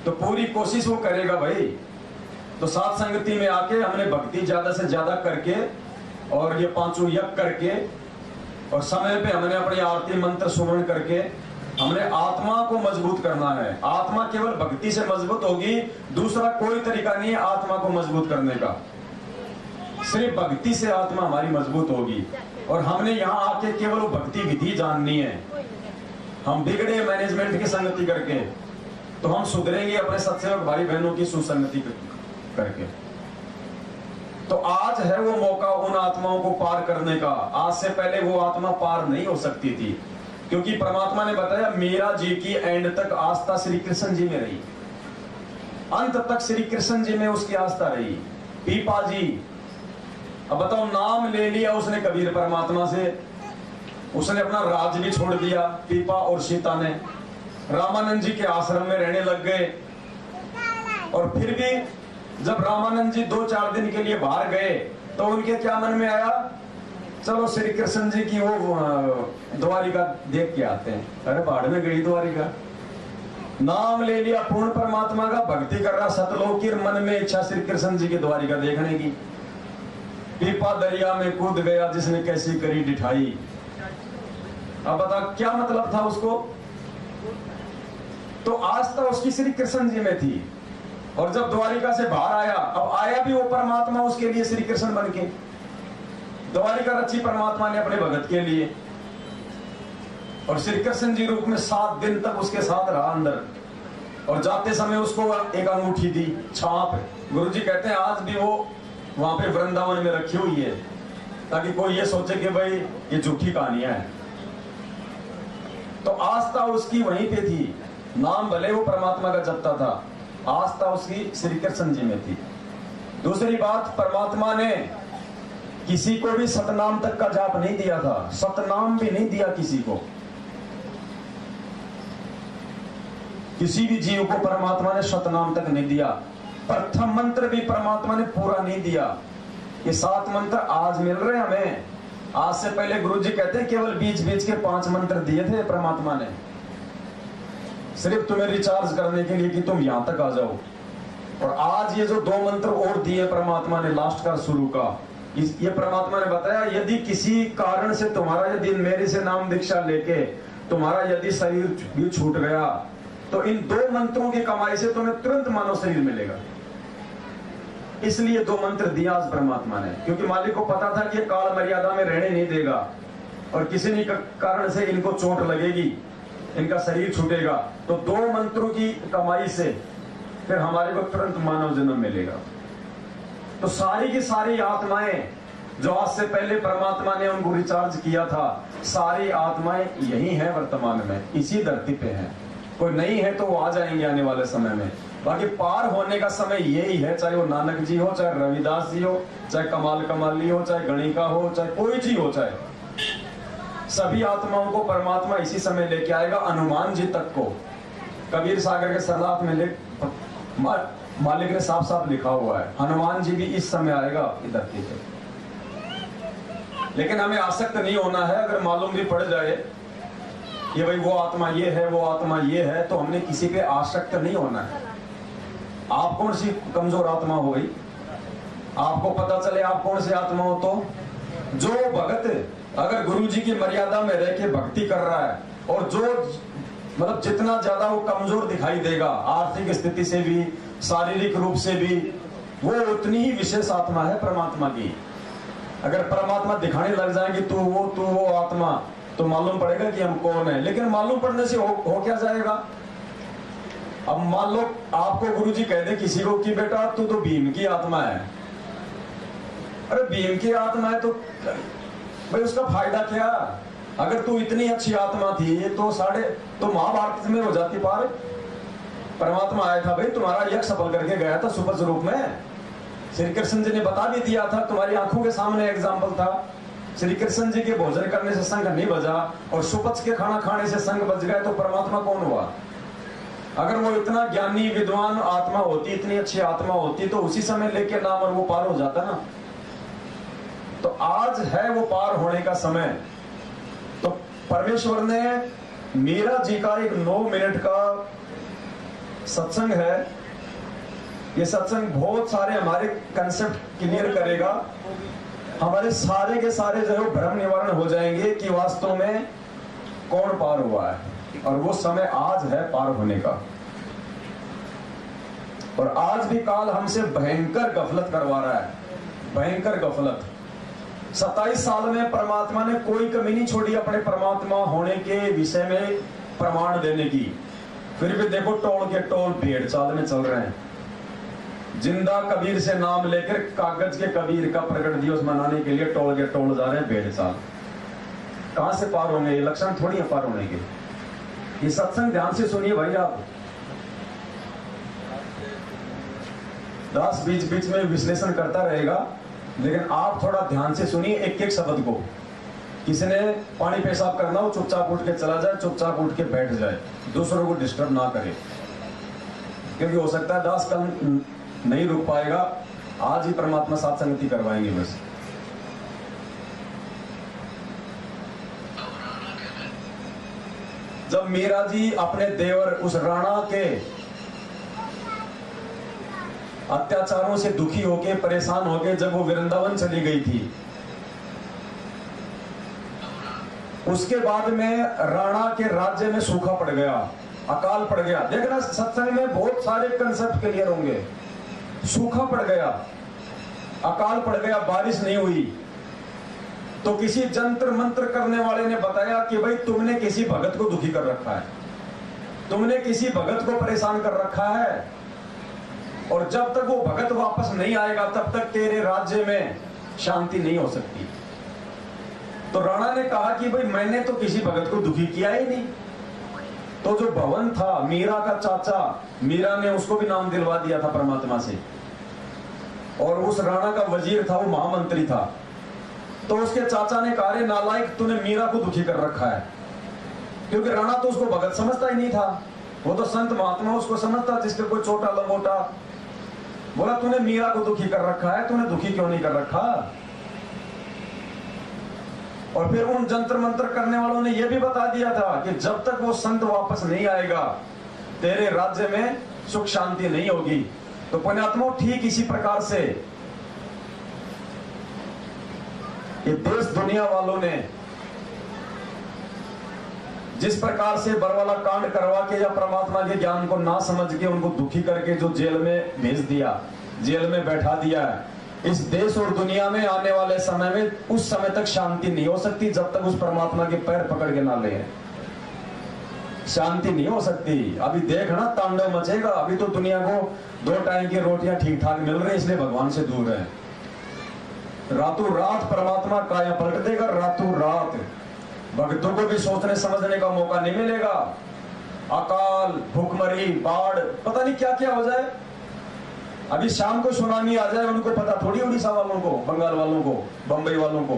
तो पूरी कोशिश वो करेगा भाई। तो साथ संगति में आके हमने भक्ति ज्यादा से ज्यादा करके और ये 5 यज्ञ करके और समय पे हमने अपनी आरती मंत्र सुमरण करके हमने आत्मा को मजबूत करना है। आत्मा केवल भक्ति से मजबूत होगी, दूसरा कोई तरीका नहीं है आत्मा को मजबूत करने का। सिर्फ भक्ति से आत्मा हमारी मजबूत होगी। और हमने यहाँ आके केवल वो भक्ति विधि जाननी है। हम बिगड़े मैनेजमेंट की संगति करके, तो हम सुधरेंगे अपने सत्सेवक भाई बहनों की सुसंगति करके। तो आज है वो मौका उन आत्माओं को पार करने का। आज से पहले वो आत्मा पार नहीं हो सकती थी, क्योंकि परमात्मा ने बताया मेरा जी की एंड तक आस्था श्री कृष्ण जी में रही, अंत तक श्री कृष्ण जी में उसकी आस्था रही। पीपा जी, अब बताओ, नाम ले लिया उसने कबीर परमात्मा से, उसने अपना राज भी छोड़ दिया। पीपा और सीता ने रामानंद जी के आश्रम में रहने लग गए। और फिर भी जब रामानंद जी 2-4 दिन के लिए बाहर गए तो उनके क्या मन में आया, चलो श्री कृष्ण जी की वो द्वारिका देख के आते हैं। अरे भाड़ में गई द्वारिका, नाम ले लिया पूर्ण परमात्मा का, भक्ति कर रहा सतलोक की, मन में इच्छा श्री कृष्ण जी की द्वारिका देखने की। पीपा दरिया में कूद गया जिसने कैसी करी डिठाई। अब बता क्या मतलब था उसको। तो आस्था उसकी श्री कृष्ण जी में थी। और जब द्वारिका से बाहर आया, अब आया भी वो परमात्मा उसके लिए श्री कृष्ण बन के। द्वारिका रची परमात्मा ने अपने भगत के लिए, और श्री कृष्ण जी रूप में 7 दिन तक उसके साथ रहा अंदर। और जाते समय उसको एक अंगूठी दी, छाप। गुरुजी कहते हैं आज भी वो वहां पे वृंदावन में रखी हुई है, ताकि कोई ये सोचे कि भाई ये झूठी कहानियां है। तो आस्था उसकी वहीं पे थी। नाम भले वो परमात्मा का जपता था, आस्था उसकी श्री कृष्ण जी में थी। दूसरी बात, परमात्मा ने किसी को भी सतनाम तक का जाप नहीं दिया था, सतनाम भी नहीं दिया किसी को। किसी भी जीव को परमात्मा ने सतनाम तक नहीं दिया। प्रथम मंत्र भी परमात्मा ने पूरा नहीं दिया। ये 7 मंत्र आज मिल रहे हैं हमें। आज से पहले गुरुजी कहते हैं केवल बीच बीच के 5 मंत्र दिए थे परमात्मा ने। सिर्फ तुम्हें रिचार्ज करने के लिए कि तुम यहां तक आ जाओ। और आज ये जो 2 मंत्र और दिए परमात्मा ने लास्ट का शुरू का, ये परमात्मा ने बताया यदि किसी कारण से तुम्हारा, यदि मेरे से नाम दीक्षा लेके तुम्हारा यदि शरीर भी छूट गया तो इन 2 मंत्रों की कमाई से तुम्हें तुरंत मानव शरीर मिलेगा। इसलिए 2 मंत्र दिया आज परमात्मा ने, क्योंकि मालिक को पता था कि ये काल मर्यादा में रहने नहीं देगा और किसी न कारण से इनको चोट लगेगी, इनका शरीर छूटेगा, तो 2 मंत्रों की कमाई से फिर हमारे को तुरंत मानव जन्म मिलेगा। तो सारी की सारी आत्माएं जो आज से पहले परमात्मा ने उनको रिचार्ज किया था, सारी आत्माएं यही हैं वर्तमान में, इसी धरती पे हैं। कोई नहीं है तो वो आ जाएंगे आने वाले समय में। बाकी पार होने का समय यही है, चाहे वो नानक जी हो, चाहे रविदास जी हो, चाहे कमाल कमाली हो, चाहे गणिका हो, चाहे कोई जी हो, चाहे सभी आत्माओं को परमात्मा इसी समय लेके आएगा। हनुमान जी तक को कबीर सागर के सरलात में मालिक ने साफ साफ लिखा हुआ है, हनुमान जी भी इस समय आएगा इस धरती पे। लेकिन हमें आसक्त नहीं होना है। अगर मालूम भी पड़ जाए कि भाई वो आत्मा ये है, वो आत्मा ये है, तो हमने किसी पे आसक्त नहीं होना है। आप कौन सी कमजोर आत्मा हो गई, आपको पता चले आप कौन सी आत्मा हो, तो जो भगत अगर गुरु जी की मर्यादा में रह के भक्ति कर रहा है और जो मतलब जितना ज्यादा वो कमजोर दिखाई देगा आर्थिक स्थिति से भी, शारीरिक रूप से भी, वो उतनी ही विशेष आत्मा है परमात्मा की। अगर परमात्मा दिखाने लग जाएंगे तू वो आत्मा, तो मालूम पड़ेगा कि हम कौन है। लेकिन मालूम पड़ने से हो क्या जाएगा। अब मान लो आपको गुरुजी कह दे किसी को कि बेटा तू तो भीम की आत्मा है। अरे भीम की आत्मा है तो भाई उसका फायदा क्या। अगर तू इतनी अच्छी आत्मा थी तो महाभारत में हो जाती पार। परमात्मा आया था भाई, तुम्हारा यज्ञ सफल करके गया था सुपथ रूप में। श्री कृष्ण जी ने बता भी दिया था, तुम्हारी आंखों के सामने एग्जाम्पल था। श्री कृष्ण जी के भोजन करने से संग नहीं बजा और सुपथ के खाना खाने से संग बज गए, तो परमात्मा कौन हुआ। अगर वो इतना ज्ञानी विद्वान आत्मा होती, इतनी अच्छी आत्मा होती, तो उसी समय लेके नाम और वो पार हो जाता ना। तो आज है वो पार होने का समय। तो परमेश्वर ने मीरा जी का एक 9 मिनट का सत्संग है। ये सत्संग बहुत सारे हमारे कंसेप्ट क्लियर करेगा। हमारे सारे के सारे जो है भ्रम निवारण हो जाएंगे कि वास्तव में कौन पार हुआ है। और वो समय आज है पार होने का। और आज भी काल हमसे भयंकर गफलत करवा रहा है, भयंकर गफलत। 27 साल में परमात्मा ने कोई कमी नहीं छोड़ी अपने परमात्मा होने के विषय में प्रमाण देने की। फिर भी देखो टोल के टोल भेड़ चाल में चल रहे हैं। जिंदा कबीर से नाम लेकर कागज के कबीर का प्रकट दिवस मनाने के लिए टोल के टोल जा रहे हैं भेड़ चाल। कहां से पार होंगे, ये लक्षण थोड़ी है पार होने के। ये सत्संग ध्यान से सुनिए भाई। आप दास बीच बीच में विश्लेषण करता रहेगा, लेकिन आप थोड़ा ध्यान से सुनिए एक एक शब्द को। किसी ने पानी पेशाब करना हो चुपचाप उठ के चला जाए, चुपचाप उठ के बैठ जाए, दूसरों को डिस्टर्ब ना करे। क्योंकि हो सकता है दास कल नहीं रुक पाएगा, आज ही परमात्मा साथ संगति करवाएंगे बस। जब मीरा जी अपने देवर उस राणा के अत्याचारों से दुखी होके परेशान होके जब वो वृंदावन चली गई थी, उसके बाद में राणा के राज्य में सूखा पड़ गया, अकाल पड़ गया। देखना सत्संग में बहुत सारे कंसेप्ट क्लियर होंगे। सूखा पड़ गया, अकाल पड़ गया, बारिश नहीं हुई। तो किसी जंत्र मंत्र करने वाले ने बताया कि भाई तुमने किसी भगत को दुखी कर रखा है, तुमने किसी भगत को परेशान कर रखा है, और जब तक वो भगत वापस नहीं आएगा तब तक तेरे राज्य में शांति नहीं हो सकती। तो राणा ने कहा कि भाई मैंने तो किसी भगत को दुखी किया ही नहीं। तो जो भवन था, मीरा का चाचा, मीरा ने उसको भी नाम दिलवा दिया था परमात्मा से, और उस राणा का वजीर था, वो महामंत्री था। तो उसके चाचा ने कहा रे नालायक, तूने मीरा को दुखी कर रखा है। क्योंकि राणा तो उसको भगत समझता ही नहीं था, वो तो संत महात्मा उसको समझता जिसके कोई छोटा लंगोटा। बोला तूने मीरा को दुखी कर रखा है, तूने दुखी क्यों नहीं कर रखा। और फिर उन जंतर मंत्र करने वालों ने यह भी बता दिया था कि जब तक वो संत वापस नहीं आएगा तेरे राज्य में सुख शांति नहीं होगी। तो पुण्यात्मों, ठीक इसी प्रकार से ये देश दुनिया वालों ने जिस प्रकार से बरवाला कांड करवा के या परमात्मा के ज्ञान को ना समझ के उनको दुखी करके जो जेल में भेज दिया, जेल में बैठा दिया है, इस देश और दुनिया में आने वाले समय में उस समय तक शांति नहीं हो सकती जब तक उस परमात्मा के पैर पकड़ के ना ले। शांति नहीं हो सकती। अभी देखना तांडव मचेगा। अभी तो दुनिया को 2 टाइम की रोटियां ठीक ठाक मिल रही, इसलिए भगवान से दूर है। रातों रात परमात्मा काया पलट देगा। रातों रात भक्तों को भी सोचने समझने का मौका नहीं मिलेगा। अकाल, भूखमरी, बाढ़, पता नहीं क्या क्या हो जाए। अभी शाम को सुनामी आ जाए, उनको पता थोड़ी, उड़ीसा वालों को, बंगाल वालों को, बंबई वालों को।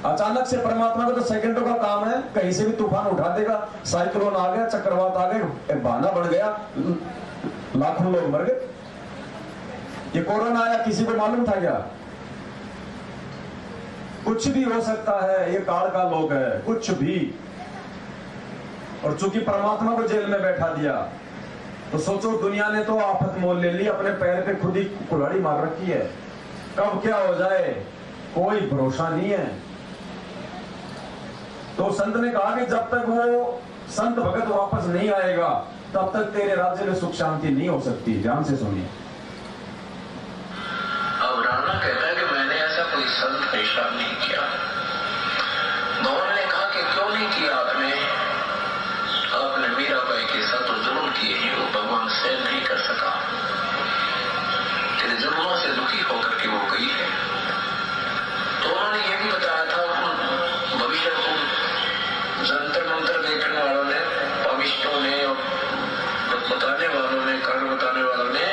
अचानक से परमात्मा का तो सेकंडों का काम है, कहीं से भी तूफान उठा देगा। साइक्लोन आ गया, चक्रवात आ गए, बहाना बढ़ गया, लाखों लोग मर गए। ये कोरोना आया, किसी को मालूम था क्या? कुछ भी हो सकता है, ये काल का लोग है, कुछ भी। और चूंकि परमात्मा को जेल में बैठा दिया, तो सोचो दुनिया ने तो आफत मोल ले ली, अपने पैर पे खुद ही कुल्हाड़ी मार रखी है। कब क्या हो जाए कोई भरोसा नहीं है। तो संत ने कहा कि जब तक वो संत भगत वापस नहीं आएगा तब तक तेरे राज्य में सुख शांति नहीं हो सकती। ध्यान से सुनिए। अब राणा कहता है कि मैंने ऐसा कोई संत पेशा नहीं किया। भगवान ने कहा कि क्यों नहीं किया आपने? आपने मीराबाई के साथ तो जुल्म किए हैं, वो भगवान सहन नहीं कर सका। तेरे जुल्मों से दुखी होकर के वो गई है। तो उन्होंने ये भी बताया था भविष्य को जंतर मंत्र देखने वालों ने, पविष्टों ने, बताने वालों ने, कारण बताने वालों ने,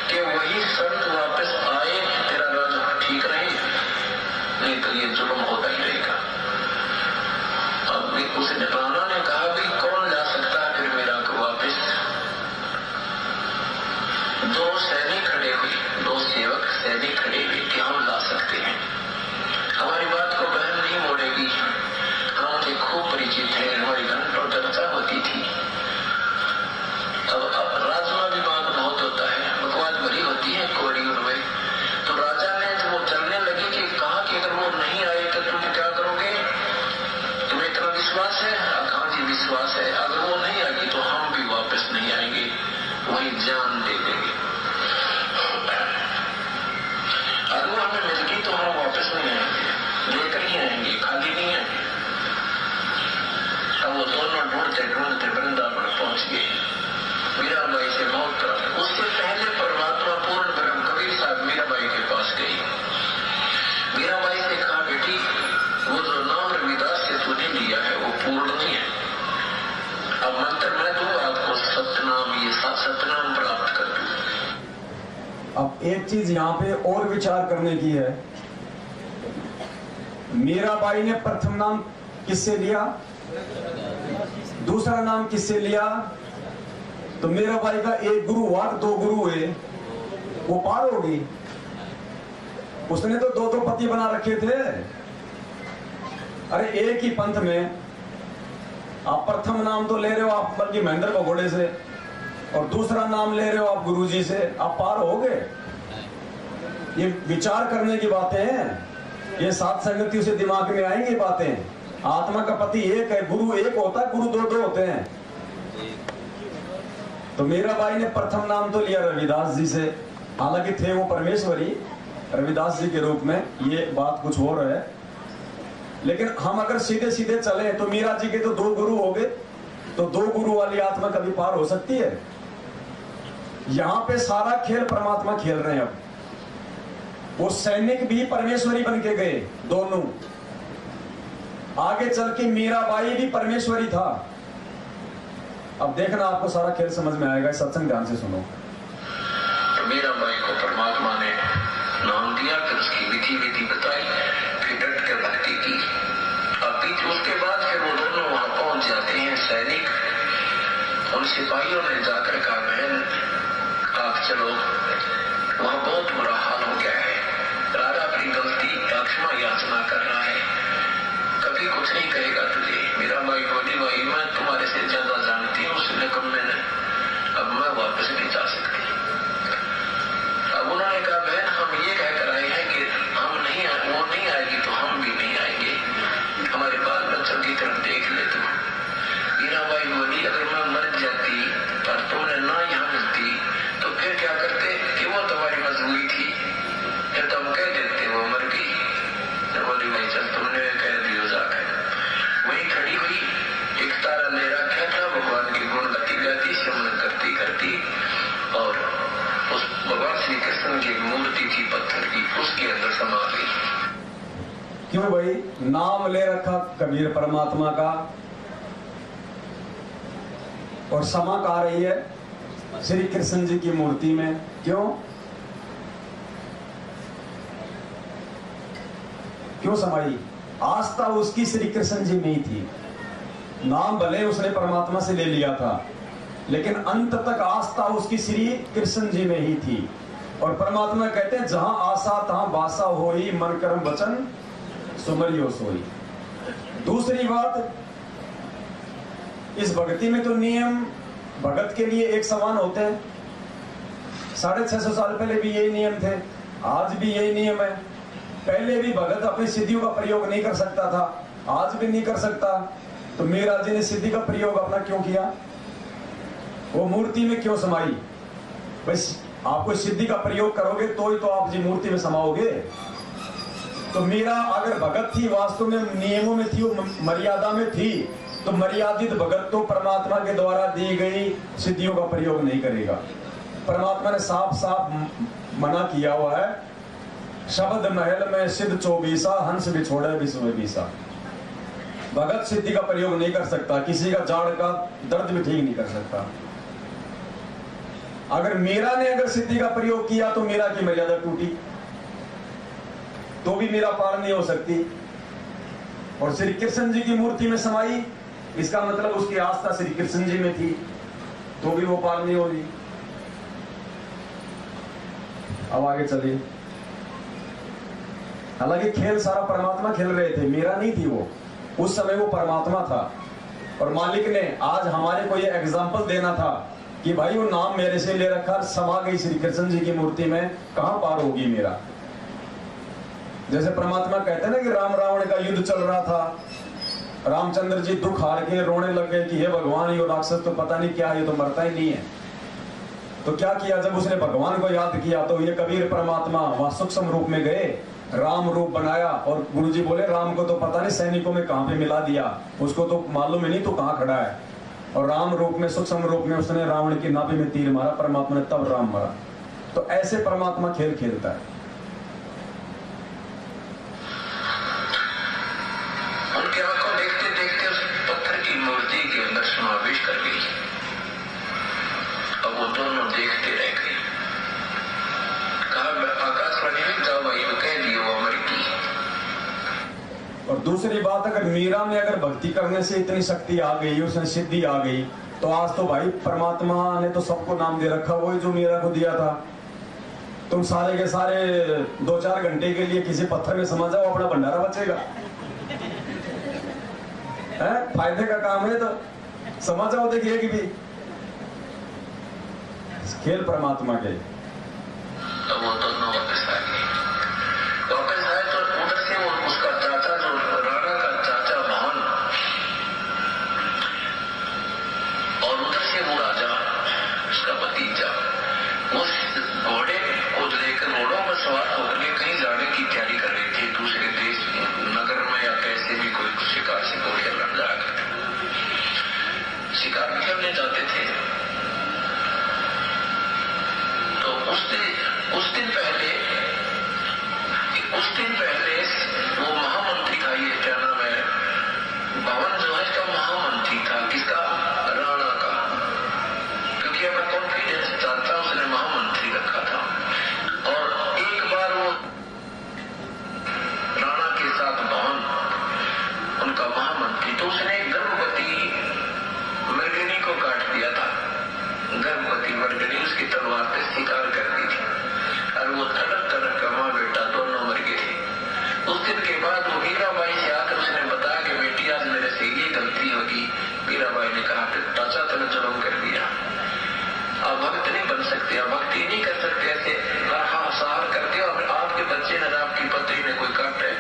कि वही संत वापस आए, तेरा राज ठीक रहे, नहीं तो ये जुल्म होता ही रहेगा। अब उसने राणा ने कहा भी कौन ला सकता है फिर मेरा को वापस? 2 सैनिक खड़े हुए, 2 सेवक सैनिक खड़े हुए कि हम ला सकते हैं, हमारी बात को बहन नहीं मोड़ेगी, हम उनसे खूब परिचित है, हमारी घंटों चर्चा होती थी। अब राजमा विवाद बहुत होता है, बकवास भरी होती है कोड़ी उनमें। तो राजा ने जब वो चलने लगी कि कहा कि अगर वो नहीं आए तो तुम क्या करोगे? तुम्हें इतना विश्वास है? हाँ जी विश्वास है। अगर वो नहीं आएगी तो हम भी वापस नहीं आएंगे, वही जान दे देंगे। अगर वो हमें मिल गई तो हम वापस नहीं आएंगे, लेकर ही आएंगे, खाली नहीं आएंगे। अब वो दोनों ढूंढते ढूंढते वृंदावन पहुंच गए। मीराबाई से बहुत प्राप्त। उससे पहले परमात्मा पूर्ण ब्रह्म कबीर साहब मीराबाई के पास गई। मीराबाई से कहा बेटी, वो जो नाम रविदास से तूने लिया है वो पूर्ण नहीं है। अब मंत्र मैं दूं आपको, सतनाम, ये सतनाम प्राप्त कर दूं। अब एक चीज यहाँ पे और विचार करने की है। मीराबाई ने प्रथम नाम किससे लिया? दूसरा नाम किससे लिया? तो मीराबाई का एक गुरु हुआ, 2 गुरु हुए, वो पार होगी। उसने तो 2 पति बना रखे थे। अरे एक ही पंथ में आप प्रथम नाम तो ले रहे हो आप बल्कि महेंद्र भगोड़े से, और दूसरा नाम ले रहे हो आप गुरुजी से, आप पार हो गए। ये विचार करने की बातें हैं, ये सात संगतियों से दिमाग में आएंगी बातें। आत्मा का पति एक है, गुरु एक होता है, गुरु 2 होते हैं। तो मीराबाई ने प्रथम नाम तो लिया रविदास जी से, हालांकि थे वो परमेश्वरी रविदास जी के रूप में, ये बात कुछ और है। लेकिन हम अगर सीधे सीधे चले तो मीरा जी के तो 2 गुरु हो गए, तो 2 गुरु वाली आत्मा कभी पार हो सकती है? यहां पे सारा खेल परमात्मा खेल रहे हैं। अब वो सैनिक भी परमेश्वरी बन के गए दोनों। आगे चल के मीराबाई भी परमेश्वरी था। अब देखना आपको सारा खेल समझ में आएगा। सत्संग ध्यान से सुनो। तो मीराबाई को परमात्मा ने नाम दिया, फिर उसकी विधि बताई, फिर डट के भक्ति की। अब उसके बाद फिर वो दोनों वहां पहुंच जाते हैं सैनिक। उन सिपाहियों ने जाकर कहा बहन आप चलो, वहां बहुत बुरा हाल हो गया है, राजा अपनी गलती क्षमा याचना कर रहा है, कभी कुछ नहीं कहेगा तुझे। मीराबाई बोली भाई मैं तुम्हारे से ज्यादा जानती हूँ। उसने कहा मैंने भाई नाम ले रखा कबीर परमात्मा का, और समा कहा रही है श्री कृष्ण जी की मूर्ति में। क्यों क्यों समाई? आस्था उसकी श्री कृष्ण जी में ही थी। नाम भले उसने परमात्मा से ले लिया था, लेकिन अंत तक आस्था उसकी श्री कृष्ण जी में ही थी। और परमात्मा कहते हैं जहां आशा तहां बासा होई, मन कर्म वचन सुमरियो सोई। दूसरी बात, इस भक्ति में तो नियम भगत के लिए एक समान होते हैं। 650 साल पहले भी यही नियम थे, आज भी यही नियम है। पहले भी भगत अपनी सिद्धियों का प्रयोग नहीं कर सकता था, आज भी नहीं कर सकता। तो मीरा जी ने सिद्धि का प्रयोग अपना क्यों किया? वो मूर्ति में क्यों समाई? बस आप कोई सिद्धि का प्रयोग करोगे तो ही तो आप जी मूर्ति में समाओगे। तो मीरा अगर भगत थी, वास्तव में नियमों में थी, वो मर्यादा में थी, तो मर्यादित भगत तो परमात्मा के द्वारा दी गई सिद्धियों का प्रयोग नहीं करेगा। परमात्मा ने साफ साफ मना किया हुआ है, शब्द महल में सिद्ध 24 हंस बिछोड़ा विश्व बीसा। भगत सिद्धि का प्रयोग नहीं कर सकता, किसी का जाड़ का दर्द भी ठीक नहीं कर सकता। अगर मीरा ने अगर सिद्धि का प्रयोग किया तो मीरा की मर्यादा टूटी, तो भी मीरा पार नहीं हो सकती। और श्री कृष्ण जी की मूर्ति में समाई, इसका मतलब उसकी आस्था श्री कृष्ण जी में थी, तो भी वो पार नहीं होगी। अब आगे चलिए। हालांकि खेल सारा परमात्मा खेल रहे थे, मीरा नहीं थी वो, उस समय वो परमात्मा था। और मालिक ने आज हमारे को ये एग्जाम्पल देना था कि भाई वो नाम मेरे से ले रखा, समा गई श्री कृष्ण जी की मूर्ति में, कहां पार होगी मेरा? जैसे परमात्मा कहते हैं ना कि राम रावण का युद्ध चल रहा था, रामचंद्र जी दुख हार के रोने लग गए कि हे भगवान, ये राक्षस तो पता नहीं क्या, ये तो मरता ही नहीं है। तो क्या किया? जब उसने भगवान को याद किया तो ये कबीर परमात्मा वहां सूक्ष्म रूप में गए, राम रूप बनाया, और गुरुजी बोले राम को तो पता नहीं सैनिकों में कहां पे मिला दिया, उसको तो मालूम ही नहीं तो कहां खड़ा है। और राम रूप में, सूक्ष्म रूप में उसने रावण की नाभि में तीर मारा, परमात्मा ने तब राम मरा। तो ऐसे परमात्मा खेल खेलता है। उनके आंखों देखते देखते उस पत्थर की मूर्ति के अंदर समावेश कर गई। अब वो दोनों देखते रह गए। कहा आकाशवाणी में जाओ भाई, वो कह दिए वो अमर की। और दूसरी बात, अगर मीरा में अगर भक्ति करने से इतनी शक्ति आ गई, उसने सिद्धि आ गई, तो आज तो भाई परमात्मा ने तो सबको नाम दे रखा, वही जो मीरा को दिया था। तुम सारे के सारे 2-4 घंटे के लिए किसी पत्थर में समा जाओ, अपना भंडारा बचेगा। फायदे का काम है, तो समा जाओ, देखिए कि भी खेल परमात्मा के। तो वो दोनों वापस आ गए। वापस आए तो उधर से वो उसका चाचा, जो राणा का चाचा मोहन, और उधर से वो राजा, उसका भतीजा, उस घोड़े को लेकर, घोड़ों पर सवार होकर के कहीं जाने की तैयारी कर रहे थे, दूसरे देश, नगर में, या कैसे भी कोई शिकार से को खेलने जाकर शिकार खेलने जाते थे। तो उस दिन पहले वो महामंत्री था, ये क्या नाम है, भवन जो है इसका महामंत्री था, किसका? राणा का, क्योंकि अपना कॉन्फिडेंस चाहता उसने महामंत्री रखा था। और एक बार वो राणा के साथ भवन, उनका महामंत्री, तो उसने गर्भवती मृगनी को काट दिया था। गर्भवती मृगनी उसकी तलवार पे शिकार कर दी थी, और वो तड़क तड़क का माँ बेटा दोनों मर गए थे। उस दिन के बाद वो मीराबाई से आकर उसने बताया कि बेटी आज मेरे से ये गलती होगी। मीराबाई ने कहा कि चाचा तूने जुर्म कर दिया, अब भक्त नहीं बन सकते, अब भक्ति नहीं कर सकते, ऐसे सहार करते हो। आपके बच्चे ने, आपकी पत्नी ने कोई काटे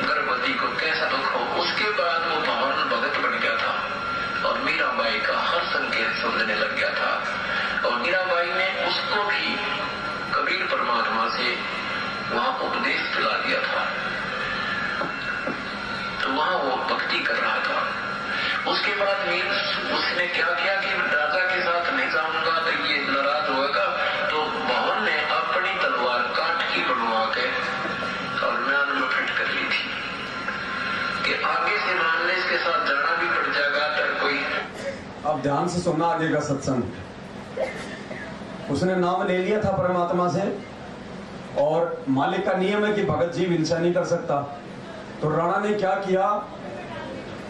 गर्भवती को, कैसा दुख हो। उसके बाद वो भवन भगत बन गया था और मीराबाई का हर संकेत समझने लग गया था। और मीराबाई ने उसको भी कबीर परमात्मा से वहां उपदेश दिला दिया था, तो वहां वो भक्ति कर रहा था। उसके बाद उसने क्या किया कि राजा के साथ नहीं जाऊंगा तो ये नाराज होगा, तो भवन ने अपनी तलवार काट की बनवा के और म्यान में फिट कर ली थी। मान ले इसके साथ जाना भी पड़ जाएगा तो कोई। अब ध्यान से सुनना आगे का सत्संग। उसने नाम ले लिया था परमात्मा से, और मालिक का नियम है कि भगत जीव हिंसा नहीं कर सकता। तो राणा ने क्या किया,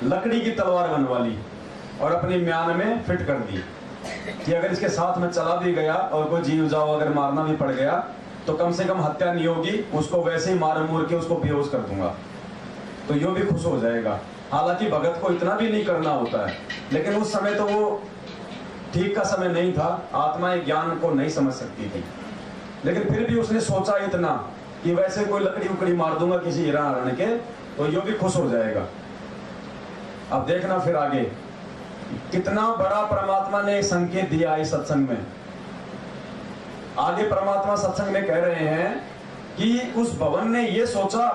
लकड़ी की तलवार बनवा ली और अपनी म्यान में फिट कर दी कि अगर इसके साथ में चला भी गया और कोई जीव जाओ अगर मारना भी पड़ गया तो कम से कम हत्या नहीं होगी, उसको वैसे ही मार मूर के उसको बेहोश कर दूंगा, तो यो भी खुश हो जाएगा। हालांकि भगत को इतना भी नहीं करना होता है, लेकिन उस समय तो वो ठीक का समय नहीं था, आत्माएं ज्ञान को नहीं समझ सकती थी। लेकिन फिर भी उसने सोचा इतना कि वैसे कोई लकड़ी उकड़ी मार दूंगा किसी हिरण हरण के तो यो भी खुश हो जाएगा। अब देखना फिर आगे कितना बड़ा परमात्मा ने संकेत दिया इस सत्संग में। आगे परमात्मा सत्संग में कह रहे हैं कि उस भवन ने यह सोचा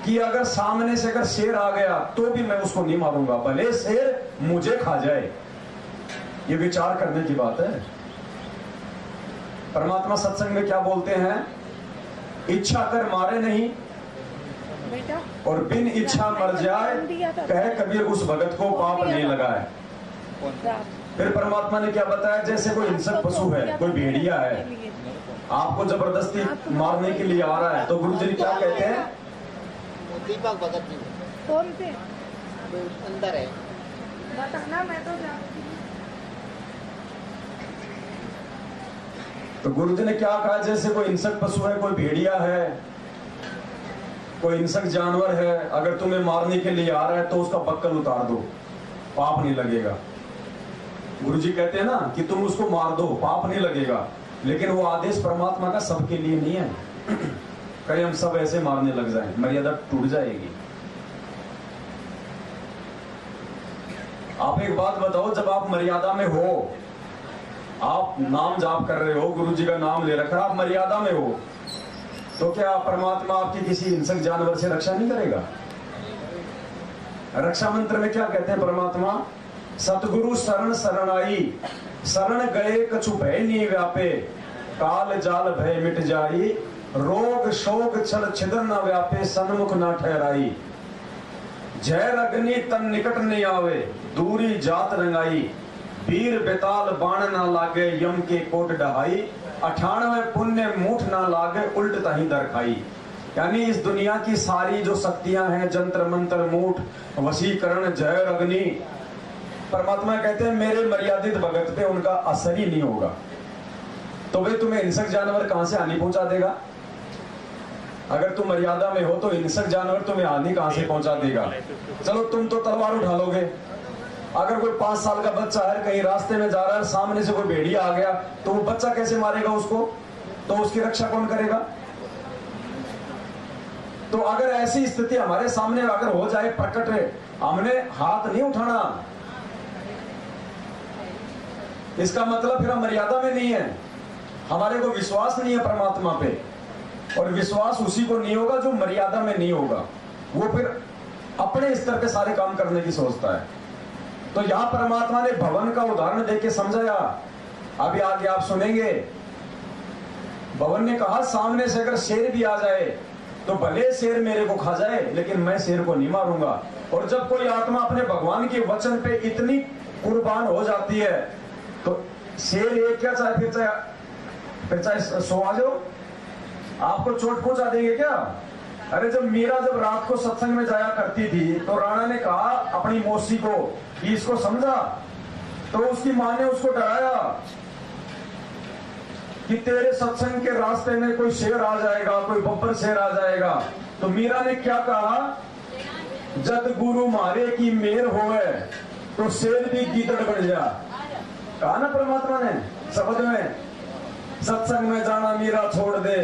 कि अगर सामने से अगर शेर आ गया तो भी मैं उसको नहीं मारूंगा, भले शेर मुझे खा जाए। ये विचार करने की बात है। परमात्मा सत्संग में क्या बोलते हैं, इच्छा कर मारे नहीं और बिन इच्छा मर जाए, कहे कबीर उस भगत को पाप नहीं लगाए। फिर परमात्मा ने क्या बताया, जैसे कोई हिंसक पशु है, कोई भेड़िया है, आपको जबरदस्ती मारने के लिए आ रहा है, तो गुरु जी क्या कहते हैं, दीपक भगत जी कौन से अंदर है, बताना मैं तो जानती हूँ। तो गुरु जी ने क्या कहा, जैसे कोई हिंसक पशु है, कोई भेड़िया है, कोई हिंसक जानवर है, अगर तुम्हें मारने के लिए आ रहा है तो उसका बक्कल उतार दो, पाप नहीं लगेगा। गुरुजी कहते हैं ना कि तुम उसको मार दो, पाप नहीं लगेगा। लेकिन वो आदेश परमात्मा का सबके लिए नहीं है। कहीं हम सब ऐसे मारने लग जाएं, मर्यादा टूट जाएगी। आप एक बात बताओ, जब आप मर्यादा में हो, आप नाम जाप कर रहे हो, गुरुजी का नाम ले रखा, आप मर्यादा में हो, तो क्या परमात्मा आपकी किसी हिंसक जानवर से रक्षा नहीं करेगा? रक्षा मंत्र में क्या कहते हैं परमात्मा, सतगुरु शरण शरणाई, शरण गए कछु भय नहीं व्यापे, काल जाल भय मिट जाई, रोग शोक छल छिदर न व्यापे, सन्मुख न ठहराई, जय अग्नि तन निकट नहीं आवे, दूरी जात रंगाई, वीर बेताल बाण न लागे, यम के कोट डहाई, 98 पुण्य मूठ ना लागे, उल्ट तही दर खाई। यानी इस दुनिया की सारी जो शक्तियां हैं, जंत्र मंत्र मूठ वशीकरण जय अग्नि, परमात्मा कहते हैं मेरे मर्यादित भगत पे उनका असर ही नहीं होगा। तो वे तुम्हें हिंसक जानवर कहां से हानि पहुंचा देगा? अगर तुम मर्यादा में हो तो हिंसक जानवर तुम्हें हानि कहां से पहुंचा देगा? चलो तुम तो तलवार उठा लोगे, अगर कोई 5 साल का बच्चा है कहीं रास्ते में जा रहा है, सामने से कोई भेड़िया आ गया, तो वो बच्चा कैसे मारेगा उसको? तो उसकी रक्षा कौन करेगा? तो अगर ऐसी स्थिति हमारे सामने अगर हो जाए प्रकट है, हमने हाथ नहीं उठाना, इसका मतलब फिर हम मर्यादा में नहीं है, हमारे को विश्वास नहीं है परमात्मा पे। और विश्वास उसी को नहीं होगा जो मर्यादा में नहीं होगा, वो फिर अपने स्तर पे सारे काम करने की सोचता है। तो यहां परमात्मा ने भवन का उदाहरण देके समझाया। अभी आगे आप सुनेंगे, भवन ने कहा सामने से अगर शेर भी आ जाए तो भले शेर मेरे को खा जाए, लेकिन मैं शेर को नहीं मारूंगा। और जब कोई आत्मा अपने भगवान के वचन पे इतनी कुर्बान हो जाती है तो शेर एक क्या चाहे फिर चाहे 100 आ जाओ, आपको चोट पहुंचा देंगे क्या? अरे जब मीरा जब रात को सत्संग में जाया करती थी तो राणा ने कहा अपनी मौसी को कि इसको समझा, तो उसकी मां ने उसको डराया कि तेरे सत्संग के रास्ते में कोई शेर आ जाएगा, कोई बब्बर शेर आ जाएगा। तो मीरा ने क्या कहा, जद गुरु मारे की मेर होवे तो शेर भी गीदड़ बन जा। कहा ना परमात्मा ने शब्द में, सत्संग में जाना मीरा छोड़ दे।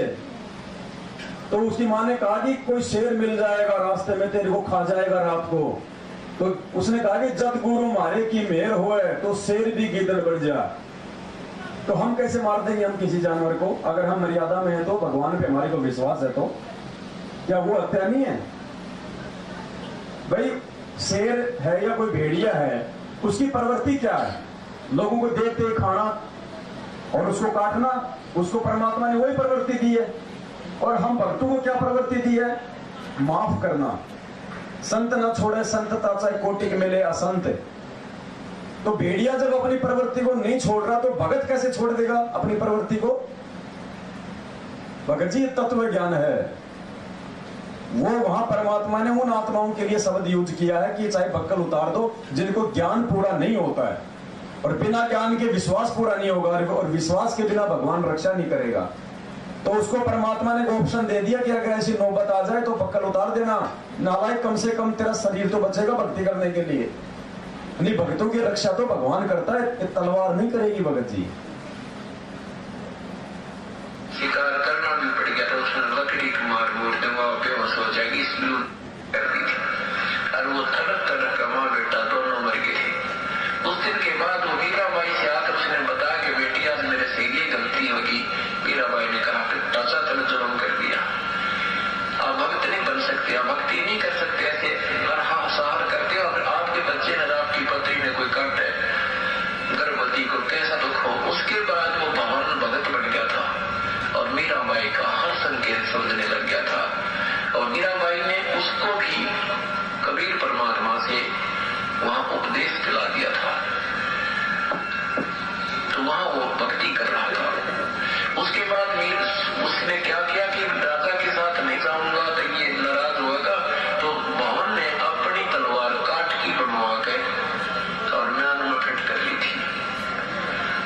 तो उसकी मां ने कहा कि कोई शेर मिल जाएगा रास्ते में, तेरे को खा जाएगा रात को। तो उसने कहा कि जब गुरु मारे की मेहर होए तो शेर भी गीदड़ बढ़ जा। तो हम कैसे मार देंगे हम किसी जानवर को? अगर हम मर्यादा में है तो, भगवान पे हमारे को विश्वास है तो क्या वो हत्या नहीं है? भाई शेर है या कोई भेड़िया है, उसकी प्रवृत्ति क्या है? लोगों को देखते ही खाना और उसको काटना, उसको परमात्मा ने वही प्रवृत्ति दी है। और हम भक्तों को क्या प्रवृत्ति दी है? माफ करना। संत न छोड़े संतता चाहे कोटि के मिले असंत। तो भेड़िया जब अपनी प्रवृत्ति को नहीं छोड़ रहा तो भगत कैसे छोड़ देगा अपनी प्रवृत्ति को? भगत जी तत्व ज्ञान है वो, वहां परमात्मा ने उन आत्माओं के लिए शब्द यूज किया है कि चाहे बक्कल उतार दो, जिनको ज्ञान पूरा नहीं होता है और बिना ज्ञान के विश्वास पूरा नहीं होगा और विश्वास के बिना भगवान रक्षा नहीं करेगा। तो उसको परमात्मा ने ऑप्शन दे दिया कि अगर ऐसी नौबत आ जाए तो बक्कल उतार देना, नालायक कम से कम तेरा शरीर तो बचेगा भक्ति करने के लिए। नहीं, भक्तों की रक्षा तो भगवान करता है, तलवार नहीं करेगी भगत जी। शिकार करना भी पड़ गया था, उसने लकड़ी की मार मोड़ दूंगा बेहोश हो जाएगी इसलिए कर दी थी। और वो तड़क तड़क का माँ बेटा दोनों मर गए थे। उस दिन के बाद वो मीराबाई से आकर उसने बताया कि बेटी आज मेरे से ये गलती होगी। मीराबाई ने कहा कि चाचा तुमने जुर्म कर दिया, आप भक्त नहीं बन सकते, आप भक्ति नहीं कर सकते, ऐसे सहार करते हो। अगर आपके बच्चे ने आपकी पत्नी ने कोई काट है गर्भवती को कैसा दुख हो। उसके बाद वो भवन भगत बन गया था और मीराबाई का हर संकेत समझने लग गया था। और मीराबाई ने उसको भी कबीर परमात्मा से वहां उपदेश दिला दिया था, तो वहां वो भक्ति कर रहा था। उसके बाद उसने क्या किया कि राजा के साथ नहीं जाऊंगा तो ये नाराज होगा, तो भवन ने अपनी तलवार काट की बनवा के और म्यान में फिट कर ली थी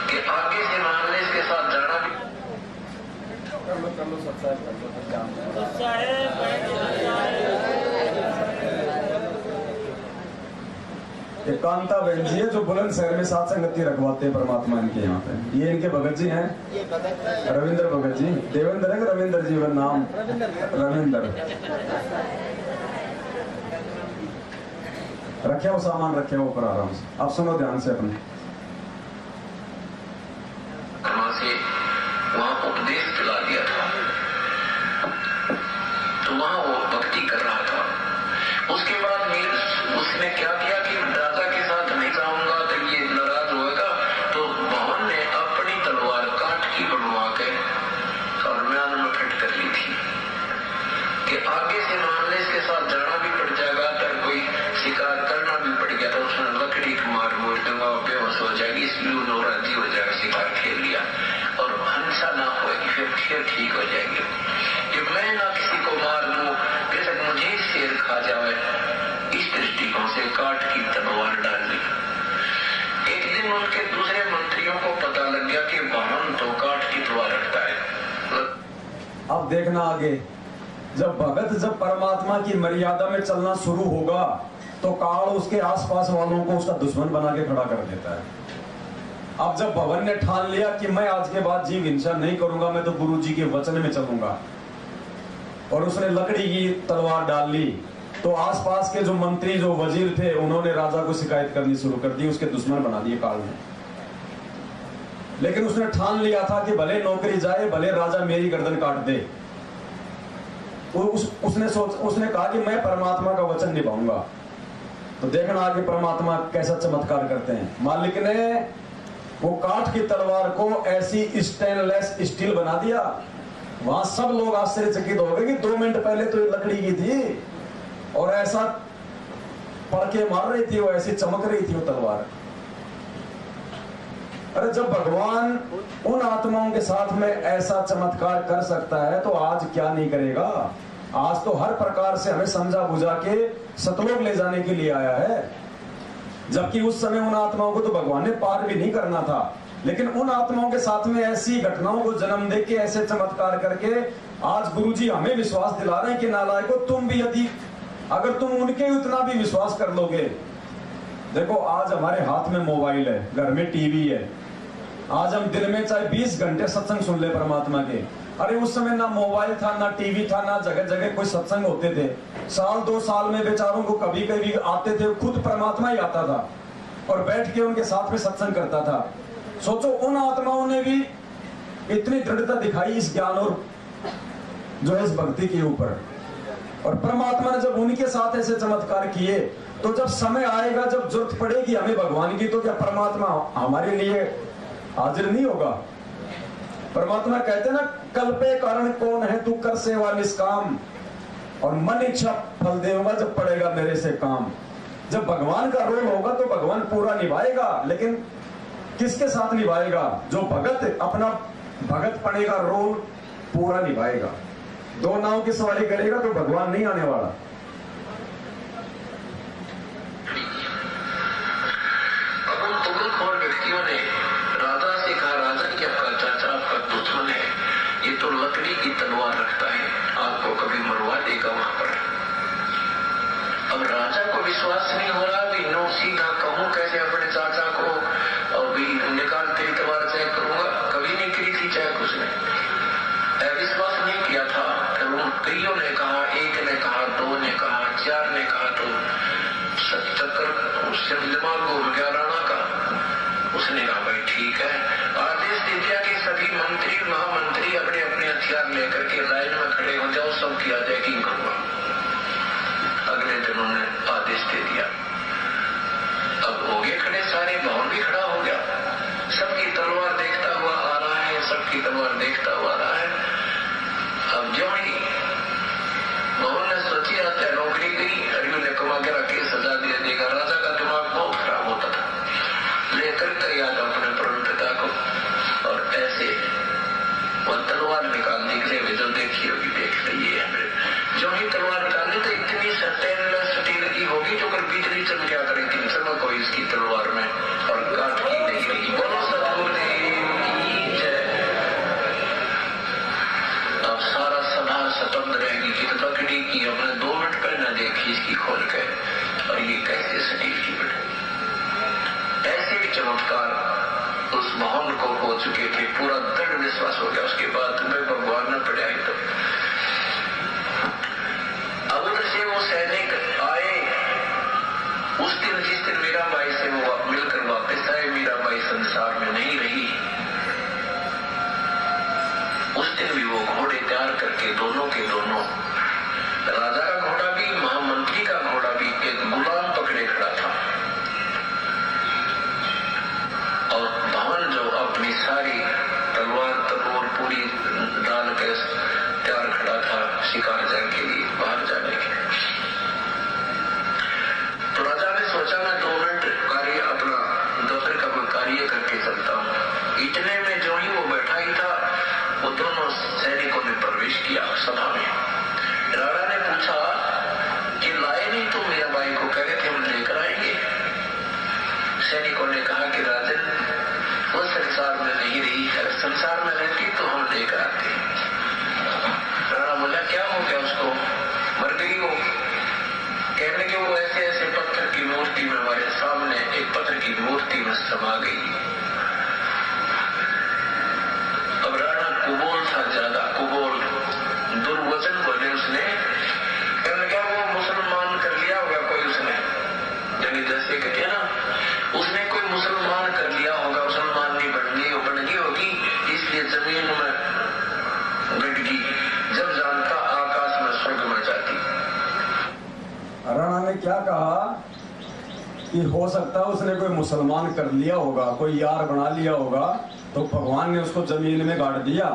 कि आगे से मामले इसके साथ जाना भी। कांता बहन जी है जो बुलंदशहर में साथ संगति रखवाते हैं परमात्मा इनके यहाँ पे। ये इनके भगत जी हैं, रविंद्र भगत जी। देवेंद्र है रविंद्र जी नाम? रविंद्र। रखे हो सामान, रखे हो ऊपर आराम से। आप सुनो ध्यान से अपने। वहां उपदेश दिला दिया था, तो वहां वो भक्ति कर रहा था। उसके बाद उसने क्या किया कि राजा के साथ नहीं जाऊंगा तो ये नाराज होगा, तो भवन ने अपनी तलवार काट की बनवा के और म्यान में फिट कर ली थी कि आगे से मामले इसके साथ जाना भी पड़ जाएगा, अगर कोई शिकार करना भी पड़ गया तो उसने लकड़ी की मार मोड़ दूंगा बेहोश हो जाएगी इसलिए राजी हो जाएगा। शिकार खेल लिया और हिंसा ना होगी, फिर ठीक हो जाएगी। कि मैं ना किसी को मार दूं, बेशक मुझे शेर खा जाए, इस दृष्टिकोण से काट की तलवार डाल दी। एक दिन उनके दूसरे मंत्रियों को पता लग गया कि भवन तो काट की तलवार रखता है। अब देखना आगे, जब भगत जब परमात्मा की मर्यादा में चलना शुरू होगा तो काल उसके आसपास वालों को उसका दुश्मन बना के खड़ा कर देता है। अब जब भवन ने ठान लिया कि मैं आज के बाद जीव हिंसा नहीं करूंगा, मैं तो गुरु जी के वचन में चलूंगा, और उसने लकड़ी की तलवार डाल ली, तो आसपास के जो मंत्री जो वजीर थे उन्होंने राजा को शिकायत करनी शुरू कर दी, उसके दुश्मन बना दिए काल ने। लेकिन उसने ठान लिया था कि भले नौकरी जाए, भले राजा मेरी गर्दन काट दे। उसने कहा कि मैं परमात्मा का वचन निभाऊंगा। तो देखना आगे परमात्मा कैसा चमत्कार करते हैं। मालिक ने वो काठ की तलवार को ऐसी स्टेनलेस स्टील बना दिया, वहां सब लोग आश्चर्यचकित हो गए कि 2 मिनट पहले तो ये लकड़ी की थी और ऐसा पड़के मार रही थी, वो ऐसी चमक रही थी वो तलवार। अरे जब भगवान उन आत्माओं के साथ में ऐसा चमत्कार कर सकता है तो आज क्या नहीं करेगा। आज तो हर प्रकार से हमें समझा बुझा के सतलोक ले जाने के लिए आया है, जबकि उस समय उन आत्माओं को तो भगवान ने पार भी नहीं करना था। लेकिन उन आत्माओं के साथ में ऐसी घटनाओं को जन्म दे के ऐसे चमत्कार करके आज गुरुजी हमें विश्वास दिला रहे हैं कि नालायकों, तुम भी यदि अगर तुम उनके उतना भी विश्वास कर लोगे। देखो आज हमारे हाथ में मोबाइल है, घर में टीवी है, आज हम दिन में चाहे 20 घंटे सत्संग सुन ले परमात्मा के। अरे उस समय ना मोबाइल था, ना टीवी था, ना जगह जगह कोई सत्संग होते थे। 1-2 साल में बेचारों को कभी कभी आते थे, खुद परमात्मा ही आता था और बैठ के उनके साथ में सत्संग करता था। सोचो उन आत्माओं ने भी इतनी दृढ़ता दिखाई इस ज्ञान और जो है इस भक्ति के ऊपर, और परमात्मा ने जब उनके साथ ऐसे चमत्कार किए तो जब समय आएगा, जब जरूरत पड़ेगी हमें भगवान की, तो क्या परमात्मा हमारे लिए हाजिर नहीं होगा। परमात्मा कहते ना, कल्पे कारण कौन है तू कर सेवा निष्काम, और मन इच्छा फल देगा जब पड़ेगा मेरे से काम। जब भगवान का रोल होगा तो भगवान पूरा निभाएगा, लेकिन किसके साथ निभाएगा? जो भगत अपना भगत पने का रोल पूरा निभाएगा। दो नाव की सवारी करेगा तो भगवान नहीं आने वाला। अब उन तुगलखोर व्यक्तियों ने राजा से कहा, राजा क्या आपका चाचा आपका दुश्मन है, ये तो लकड़ी की तलवार रखता है, आपको कभी मरवा देगा वहां पर। अब राजा को विश्वास नहीं हो रहा भी नो सीधा कहूं कैसे अपने चाचा को, और भी निकाल तेरी तलवार चेक करूंगा, कभी नहीं करी थी चेक उसने, विश्वास नहीं किया था। फिर उन कईयों ने कहा, एक ने कहा, दो ने कहा, चार ने कहा, तो चक्कर उससे दिमाग घूम गया राणा का। उसने कहा भाई ठीक है, आदेश दे दिया कि सभी मंत्री महामंत्री अपने अपने हथियार लेकर के लाइन में खड़े हो जाओ, सब किया जाए कि करूंगा। अगले दिन उन्होंने आदेश दे दिया। अब हो गए खड़े सारे, भवन भी खड़ा हो गया, सबकी तलवार देखता हुआ आ रहा है, सबकी तलवार देखता हुआ आ रहा है। अब जो ही भवन ने सोची आता है नौकरी गई, अरबी ने कमा के रखे सजा दे देगा। राजा का दिमाग बहुत खराब होता था, लेकर कर याद अपने परम पिता को, और ऐसे वो तलवार निकालने के लिए जो देखी होगी देख लीजिए। जो ही तलवार निकाली तो इतनी स्टेनलेस स्टील की होगी जो कर बिजली चमका करेगी, चमक हो इसकी तलवार में, और काट की नहीं रही। बोलो सतगुरुदेव की जय। अब सारा सभा स्वतंत्र रहेगी कि लकड़ी की हमने 2 मिनट पहले देखी इसकी खोल के, और ये कैसे स्टील की बने। ऐसे भी चमत्कार उस भवन को हो चुके थे, पूरा दृढ़ विश्वास हो गया। उसके बाद में भगवान ने पढ़ाई तो अब उधर से वो सैनिक आए। उस दिन जिस दिन मीराबाई से वो मिलकर वापस आए, मीराबाई संसार में नहीं रही। उस दिन भी वो घोड़े तैयार करके दोनों के दोनों, राजा का घोड़ा भी महामंत्री का घोड़ा भी, एक गुलाम पकड़े खड़ा था। और भवन जो अपनी सारी तलवार तलवार पूरी डाल के तैयार खड़ा था शिकार जाने के लिए, बाहर जाने के लिए। तो राजा ने सोचा मैं 2 मिनट कार्य अपना दोपहर का कोई कार्य करके चलता हूँ। इतने में जो ही वो बैठा ही था, वो दोनों सैनिकों ने प्रवेश किया सभा में। राणा ने पूछा कि लाए नहीं तो मीराबाई को कह रहे थे हम लेकर आएंगे। सैनिकों ने कहा कि राजन वो संसार में नहीं रही है, संसार में रहती तो हम लेकर आते। राणा बोला क्या हो गया उसको, मर गई वो? कहने के वो ऐसे ऐसे पत्थर की मूर्ति में, हमारे सामने एक पत्थर की मूर्ति में समा गई। अब राणा कुबोल था, ज्यादा कुबोल, दुर्वचन बोले उसने। कहने क्या वो मुसलमान कर लिया होगा कोई उसने, यानी जैसे कहते ना, उसने कोई मुसलमान कर लिया होगा, मुसलमान नहीं बन गई होगी, इसलिए जमीन में गट गई, जब जानता आकाश में स्वर्ग में जाती। राणा ने क्या कहा कि हो सकता है उसने कोई मुसलमान कर लिया होगा, कोई यार बना लिया होगा, तो भगवान ने उसको जमीन में गाड़ दिया।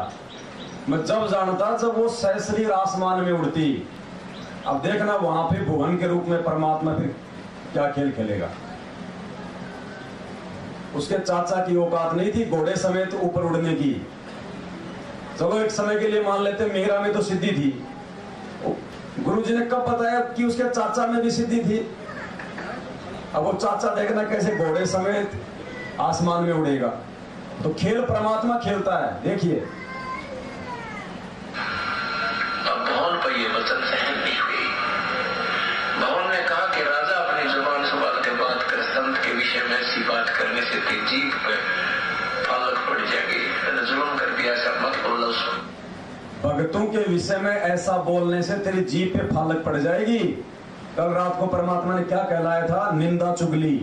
मैं जब जानता जब वो सहस्रीर आसमान में उड़ती। अब देखना वहां पे भुवन के रूप में परमात्मा फिर क्या खेल खेलेगा। उसके चाचा की औकात नहीं थी घोड़े समेत ऊपर उड़ने की। चलो एक समय के लिए मान लेते मीरा में तो सिद्धि थी, गुरुजी ने कब बताया कि उसके चाचा में भी सिद्धि थी? अब वो चाचा देखना कैसे घोड़े समेत आसमान में उड़ेगा। तो खेल परमात्मा खेलता है, देखिए। अब भवन पर ये वचन सहन नहीं हुई। भवन ने कहा कि राजा अपनी जुबान संभाल के बात कर, संत के विषय में ऐसी बात करने से तेरी जीभ पे फालक पड़ जाएगी, मैंने जुल्म कर दिया, ऐसा मत बोलो। भक्तों के विषय में ऐसा बोलने से तेरी जीभ पे फालक पड़ जाएगी। कल रात को परमात्मा ने क्या कहलाया था? निंदा चुगली।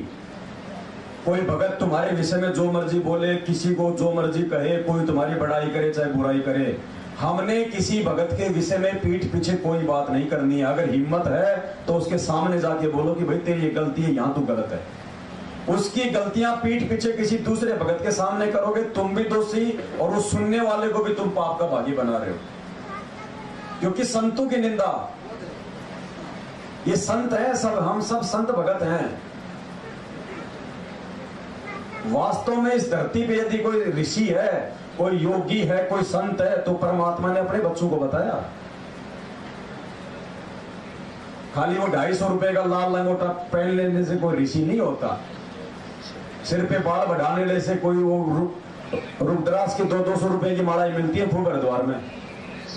कोई भगत तुम्हारे विषय में जो मर्जी बोले, किसी को जो मर्जी कहे, कोई तुम्हारी बड़ाई करे चाहे बुराई करे, हमने किसी भगत के विषय में पीठ पीछे कोई बात नहीं करनी है। अगर हिम्मत है तो उसके सामने जाके बोलो कि भाई तेरी ये गलती है, यहाँ तू गलत है। उसकी गलतियां पीठ पीछे किसी दूसरे भगत के सामने करोगे, तुम भी दोषी और उस सुनने वाले को भी तुम पाप का भागी बना रहे हो। क्योंकि संतों की निंदा ये संत है सब, हम सब संत भगत हैं। वास्तव में इस धरती पे यदि कोई ऋषि है, कोई योगी है, कोई संत है, तो परमात्मा ने अपने बच्चों को बताया। खाली वो 250 रुपए का लाल लंगोटा पहन लेने से कोई ऋषि नहीं होता। सिर पे बाल बढ़ाने से कोई वो रुद्राक्ष की 200 रुपए की माला मिलती है फूल हरिद्वार में,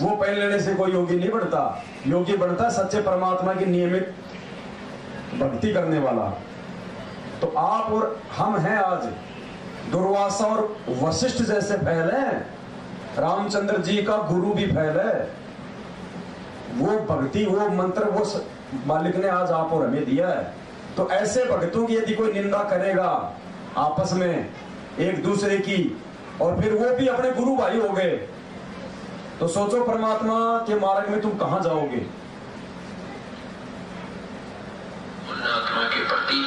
वो पहन लेने से कोई योगी नहीं बढ़ता। योगी बढ़ता सच्चे परमात्मा की नियमित भक्ति करने वाला। तो आप और हम हैं आज दुर्वासा और वशिष्ठ जैसे फैले, रामचंद्र जी का गुरु भी फैले। वो भक्ति, वो मंत्र, वो मालिक ने आज आप और हमें दिया है। तो ऐसे भक्तों की यदि कोई निंदा करेगा आपस में एक दूसरे की, और फिर वो भी अपने गुरु भाई हो गए, तो सोचो परमात्मा के मार्ग में तुम कहां जाओगे। आत्मा के प्रति,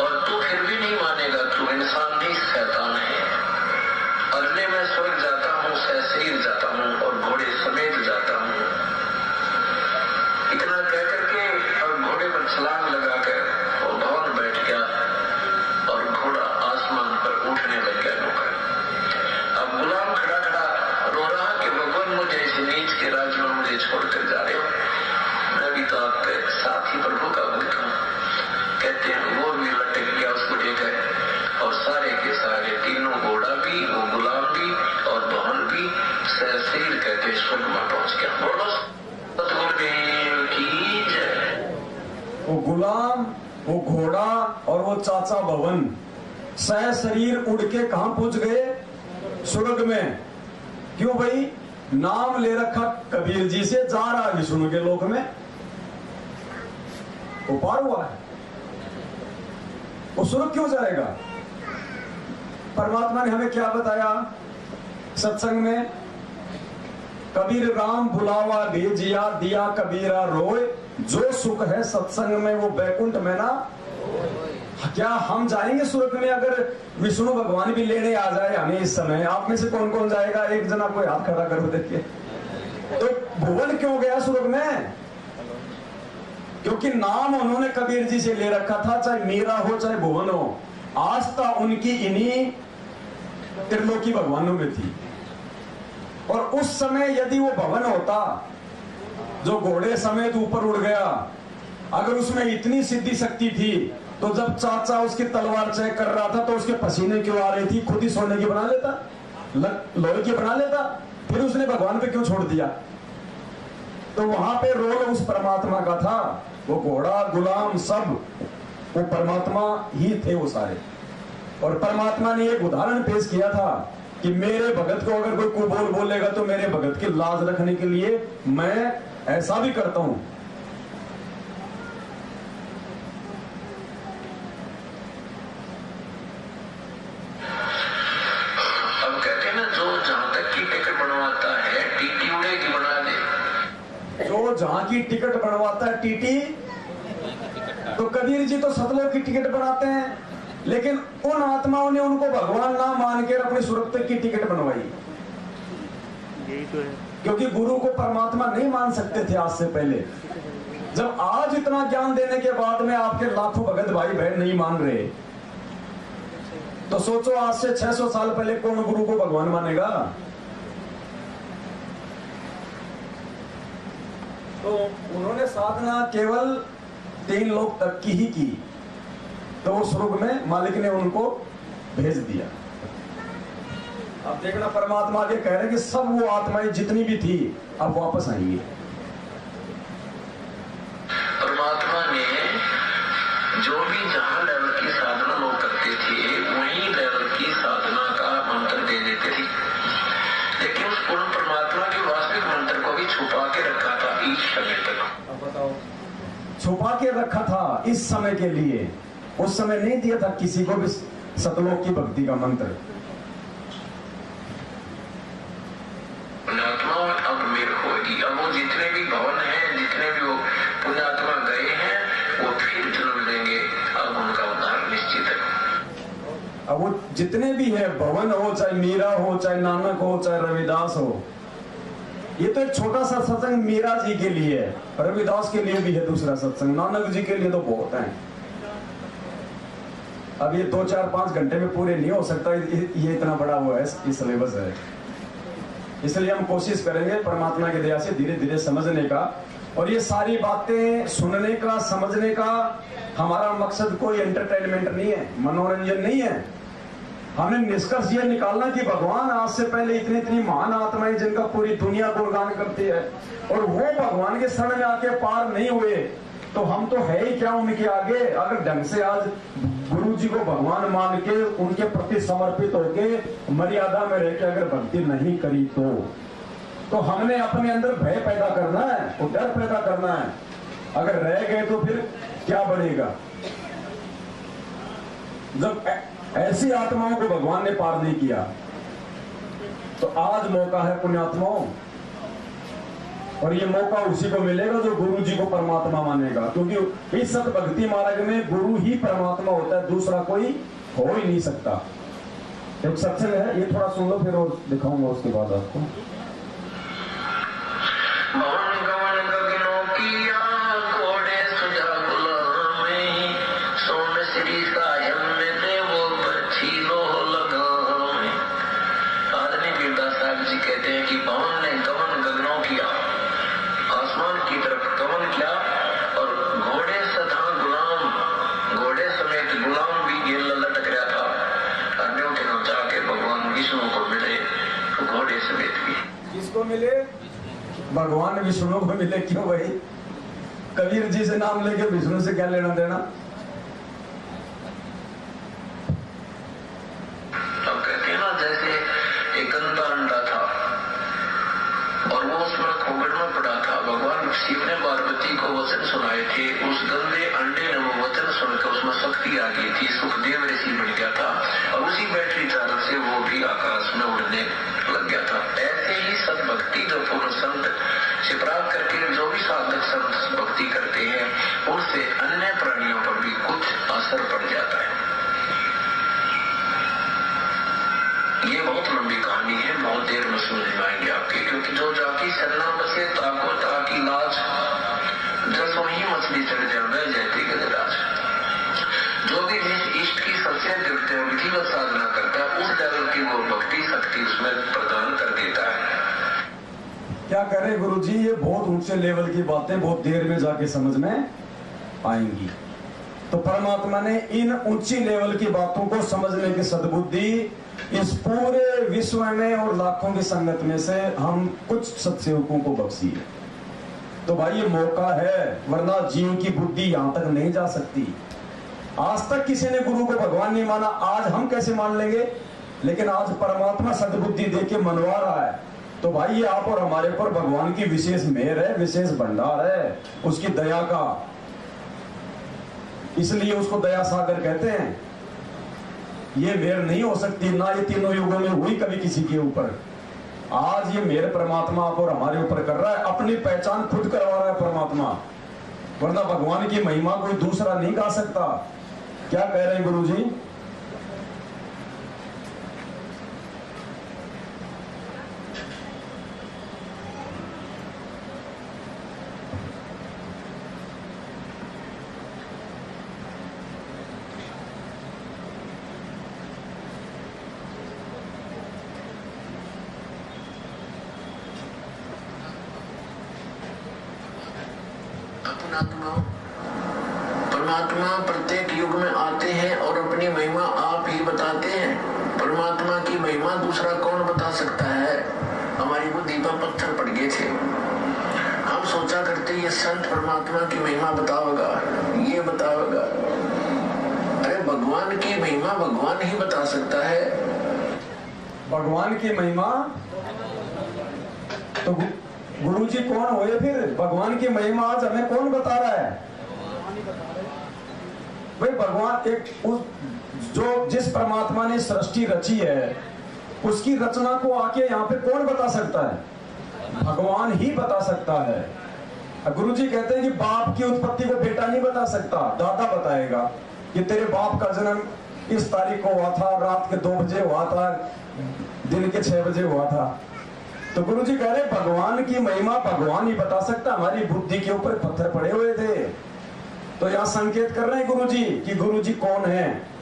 और तू फिर भी नहीं मानेगा, तू इंसान नहीं शैतान है। अगले मैं स्वर्ग जाता हूँ, सहसीर जाता हूँ और घोड़े समेत जाता हूँ। इतना कह करके और घोड़े पर छलांग लगाकर वो भवन बैठ गया और घोड़ा आसमान पर उठने लग गया नौकर। अब गुलाम खड़ा खड़ा रो रहा कि भगवान मुझे इस नीच के राज्य में मुझे छोड़कर जा रहे हो, मैं भी तो आपके साथ ही प्रभु का भक्त हूँ। कहते हैं वो भी लटक गया उसको लेकर, और सारे के सारे तीनों घोड़ा भी, वो गुलाम भी और भवन भी सहसीर कहते स्वर्ग में पहुंच गया। बोलो सतगुरुदेव की जय। वो गुलाम, वो घोड़ा और वो चाचा भवन सह शरीर उड़ के कहां पहुंच गए? स्वर्ग में। क्यों भाई? नाम ले रखा कबीर जी से, जा रहा विष्णु के लोक में, वो पार हुआ है। वो स्वर्ग क्यों जाएगा? परमात्मा ने हमें क्या बताया सत्संग में? कबीर राम बुलावा भेजिया, दिया कबीरा रोए, जो सुख है सत्संग में वो बैकुंठ में ना। क्या हम जाएंगे स्वर्ग में अगर विष्णु भगवान भी लेने आ जाए हमें इस समय? आप में से कौन कौन जाएगा? एक जना कोई हाथ खड़ा करो देखिए। तो भुवन क्यों गया स्वर्ग में? क्योंकि नाम उन्होंने कबीर जी से ले रखा था, चाहे मीरा हो चाहे भुवन हो। आस्था उनकी इन्हीं त्रिलोकी भगवानों में थी। और उस समय यदि वो भवन होता जो घोड़े समेत ऊपर उड़ गया, अगर उसमें इतनी सिद्धि शक्ति थी, तो जब चाचा उसकी तलवार चेक कर रहा था तो उसके पसीने क्यों आ रही थी? खुद ही सोने की बना लेता, लोहे की बना लेता, फिर उसने भगवान पे क्यों छोड़ दिया? तो वहां पे रोल उस परमात्मा का था। वो घोड़ा गुलाम सब वो परमात्मा ही थे वो सारे। और परमात्मा ने एक उदाहरण पेश किया था कि मेरे भगत को अगर कोई कुबोल बोलेगा तो मेरे भगत की लाज रखने के लिए मैं ऐसा भी करता हूं। अब कहते हैं ना, जो जहां तक की टिकट बनवाता है टीटी उड़े की बना दे। जो जहां की टिकट बनवाता है टीटी, तो कबीर जी तो सतलोक की टिकट बनाते हैं, लेकिन उन आत्माओं ने उनको भगवान ना मान कर अपनी सुरक्षा की टिकट बनवाई। यही तो है। क्योंकि गुरु को परमात्मा नहीं मान सकते थे आज से पहले। जब आज इतना ज्ञान देने के बाद में आपके लाखों भगत भाई बहन नहीं मान रहे, तो सोचो आज से 600 साल पहले कौन गुरु को भगवान मानेगा? तो उन्होंने साधना केवल 3 लोग तक की ही की, तो उस रूप में मालिक ने उनको भेज दिया। अब देखना परमात्मा आगे कह रहे कि सब वो आत्माएं जितनी भी थी अब वापस आएंगी। परमात्मा ने जो भी जहां लेवल की साधना लोग करते थे वही लेवल की साधना का मंत्र दे देते थे, लेकिन उस पूर्ण परमात्मा के वास्तविक मंत्र को भी छुपा के रखा था इस समय तक। अब बताओ, छुपा के रखा था इस समय के लिए, उस समय नहीं दिया था किसी को भी सतलोक की भक्ति का मंत्र। पुण्यात्मा अब मेरे होगी। अब वो जितने भी भवन हैं, जितने भी वो पुण्यात्मा गए हैं, वो फिर जन्म लेंगे। अब उनका उद्धार निश्चित है। अब वो जितने भी है, भवन हो चाहे मीरा हो चाहे नानक हो चाहे रविदास हो, ये तो एक छोटा सा सत्संग मीरा जी के लिए है, रविदास के लिए भी है दूसरा सत्संग, नानक जी के लिए तो बहुत है। अब ये 2, 4, 5 घंटे में पूरे नहीं हो सकता, ये इतना बड़ा हुआ है, ये सिलेबस है। इसलिए हम कोशिश करेंगे परमात्मा की दया से धीरे धीरे समझने का, और ये सारी बातें सुनने का, समझने का हमारा मकसद कोई एंटरटेनमेंट नहीं है, मनोरंजन नहीं है। हमें निष्कर्ष ये निकालना कि भगवान आज से पहले इतनी महान आत्माएं जिनका पूरी दुनिया गुणगान करती है, और वो भगवान के शरण में आके पार नहीं हुए, तो हम तो है ही क्या उनके आगे। अगर ढंग से आज गुरु जी को भगवान मान के उनके प्रति समर्पित होके मर्यादा में रह के अगर भक्ति नहीं करी, तो हमने अपने अंदर भय पैदा करना है, वो डर पैदा करना है। अगर रह गए तो फिर क्या बनेगा। जब ऐसी आत्माओं को भगवान ने पार नहीं किया, तो आज मौका है पुण्यात्माओं, और ये मौका उसी को मिलेगा जो गुरु जी को परमात्मा मानेगा, क्योंकि इस सत भक्ति मार्ग में गुरु ही परमात्मा होता है, दूसरा कोई हो ही नहीं सकता। एक सत्संग है, ये थोड़ा सुन लो, फिर और दिखाऊंगा उसके बाद आपको। किसको मिले? भगवान विष्णु को मिले। क्यों भाई? कबीर जी से नाम लेके विष्णु से क्या लेना देना? अब कहते हैं ना, जैसे एक गंदा अंडा था और वो उसमें खोपड़ में पड़ा था। भगवान शिव ने पार्वती को वचन सुनाए थे, उस गंदे अंडे ने वो वचन सुनकर उसमें शक्ति आ गई थी, सुखदेव ऋषि बन गया था, और उसी बैटरी चालक से वो भी आकाश में उड़ने लग गया था। ऐसे ही सत भक्ति जो पूर्ण संत से प्राप्त करके जो भी साधक संत भक्ति करते हैं, उनसे अन्य प्राणियों पर भी कुछ असर पड़ जाता है। ये बहुत लंबी कहानी है, बहुत देर में समझ में आएंगे आपके, क्योंकि जो जाकी शरणा बसे ताको ताकी लाज, जसो ही मछली चढ़ जाए जैती गजराज। जो भी जिस इष्ट की सबसे विधिवत साधना करता है, उस लेवल की वो भक्ति शक्ति उसमें प्रदान कर देता है। क्या करें गुरुजी, ये बहुत ऊंचे लेवल की बातें बहुत देर में जाके समझ में आएंगी। तो परमात्मा ने इन ऊंची लेवल की बातों को समझने की सद्बुद्धि इस पूरे विश्व में और लाखों की संगत में से हम कुछ सत्सेवकों को बख्शी है। तो भाई ये मौका है, वरना जीव की बुद्धि यहां तक नहीं जा सकती। आज तक किसी ने गुरु को भगवान नहीं माना, आज हम कैसे मान लेंगे? लेकिन आज परमात्मा सद्बुद्धि देके मनवा रहा है। तो भाई ये आप और हमारे पर भगवान की विशेष मेहर है, विशेष भंडार है उसकी दया का, इसलिए उसको दया सागर कहते हैं। ये मेहर नहीं हो सकती, ना ये तीनों युगों में हुई कभी किसी के ऊपर। आज ये मेहर परमात्मा आप और हमारे ऊपर कर रहा है, अपनी पहचान खुद करवा रहा है परमात्मा, वरना भगवान की महिमा कोई दूसरा नहीं गा सकता। क्या कह रहे हैं गुरु जी? परमात्मा प्रत्येक युग में आते हैं और अपनी महिमा आप ही बताते हैं। परमात्मा की महिमा दूसरा कौन बता सकता है? हमारी बुद्धि पर पत्थर पड़ गए थे, हम सोचा करते ये संत परमात्मा की महिमा बताओगा, ये बताओगा। अरे भगवान की महिमा भगवान ही बता सकता है। भगवान की महिमा तो गुरु जी कौन हुए फिर? भगवान की महिमा आज हमें कौन बता रहा है? भाई भगवान एक उस जो जिस परमात्मा ने सृष्टि रची है, उसकी रचना को आके यहाँ पे कौन बता सकता है? भगवान ही बता सकता है। गुरु जी कहते हैं कि बाप की उत्पत्ति को बेटा नहीं बता सकता, दादा बताएगा कि तेरे बाप का जन्म इस तारीख को हुआ था, रात के 2 बजे हुआ था, दिन के 6 बजे हुआ था। तो गुरु जी कह रहे भगवान की महिमा भगवान ही बता सकता, हमारी बुद्धि के ऊपर पत्थर पड़े हुए थे। तो यहां संकेत कर रहे हैं गुरु जी कि गुरु जी कौन है।